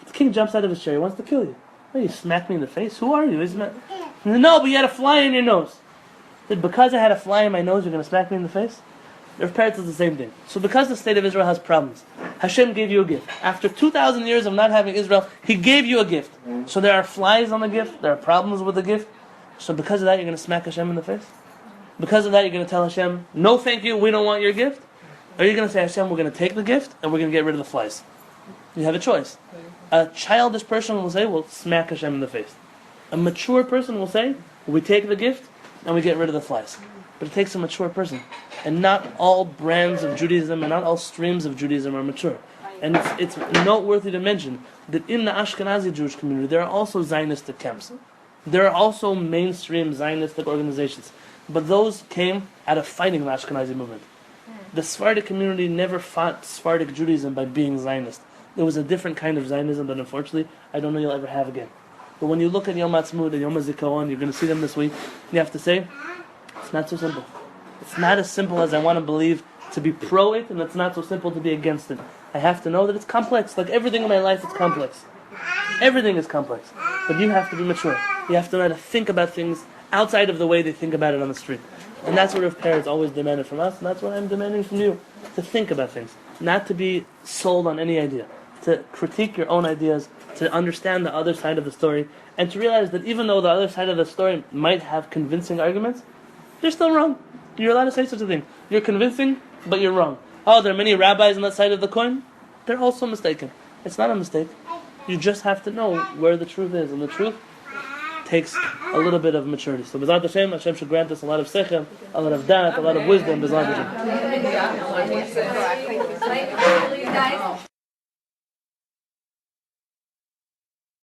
The king jumps out of his chair, he wants to kill you. Oh, you smacked me in the face? Who are you? No, but you had a fly in your nose. He said, because I had a fly in my nose, you're going to smack me in the face? Rav Peretz is the same thing. So because the state of Israel has problems, Hashem gave you a gift. After 2,000 years of not having Israel, He gave you a gift. So there are flies on the gift, there are problems with the gift. So because of that, you're going to smack Hashem in the face? Because of that, you're going to tell Hashem, no thank you, we don't want your gift? Or are you going to say, Hashem, we're going to take the gift and we're going to get rid of the flies? You have a choice. A childish person will say, we'll smack Hashem in the face. A mature person will say, we take the gift and we get rid of the flies. But it takes a mature person. And not all brands of Judaism and not all streams of Judaism are mature. And it's noteworthy to mention that in the Ashkenazi Jewish community, there are also Zionistic camps. There are also mainstream Zionistic organizations. But those came out of fighting the Ashkenazi movement. The Sephardic community never fought Sephardic Judaism by being Zionist. There was a different kind of Zionism that unfortunately I don't know you'll ever have again. But when you look at Yom HaAtzmaut and Yom HaZikaron, you're going to see them this week, you have to say, it's not so simple. It's not as simple as I want to believe to be pro it, and it's not so simple to be against it. I have to know that it's complex. Like everything in my life, it's complex. Everything is complex. But you have to be mature. You have to know how to think about things outside of the way they think about it on the street. And that's what Rav Peretz always demanded from us, and that's what I'm demanding from you. To think about things. Not to be sold on any idea. To critique your own ideas, to understand the other side of the story, and to realize that even though the other side of the story might have convincing arguments, you're still wrong. You're allowed to say such a thing. You're convincing, but you're wrong. Oh, there are many rabbis on that side of the coin? They're also mistaken. It's not a mistake. You just have to know where the truth is, and the truth takes a little bit of maturity. So B'ezrat Hashem should grant us a lot of sechel, a lot of da'at, a lot of wisdom. B'ezrat Hashem.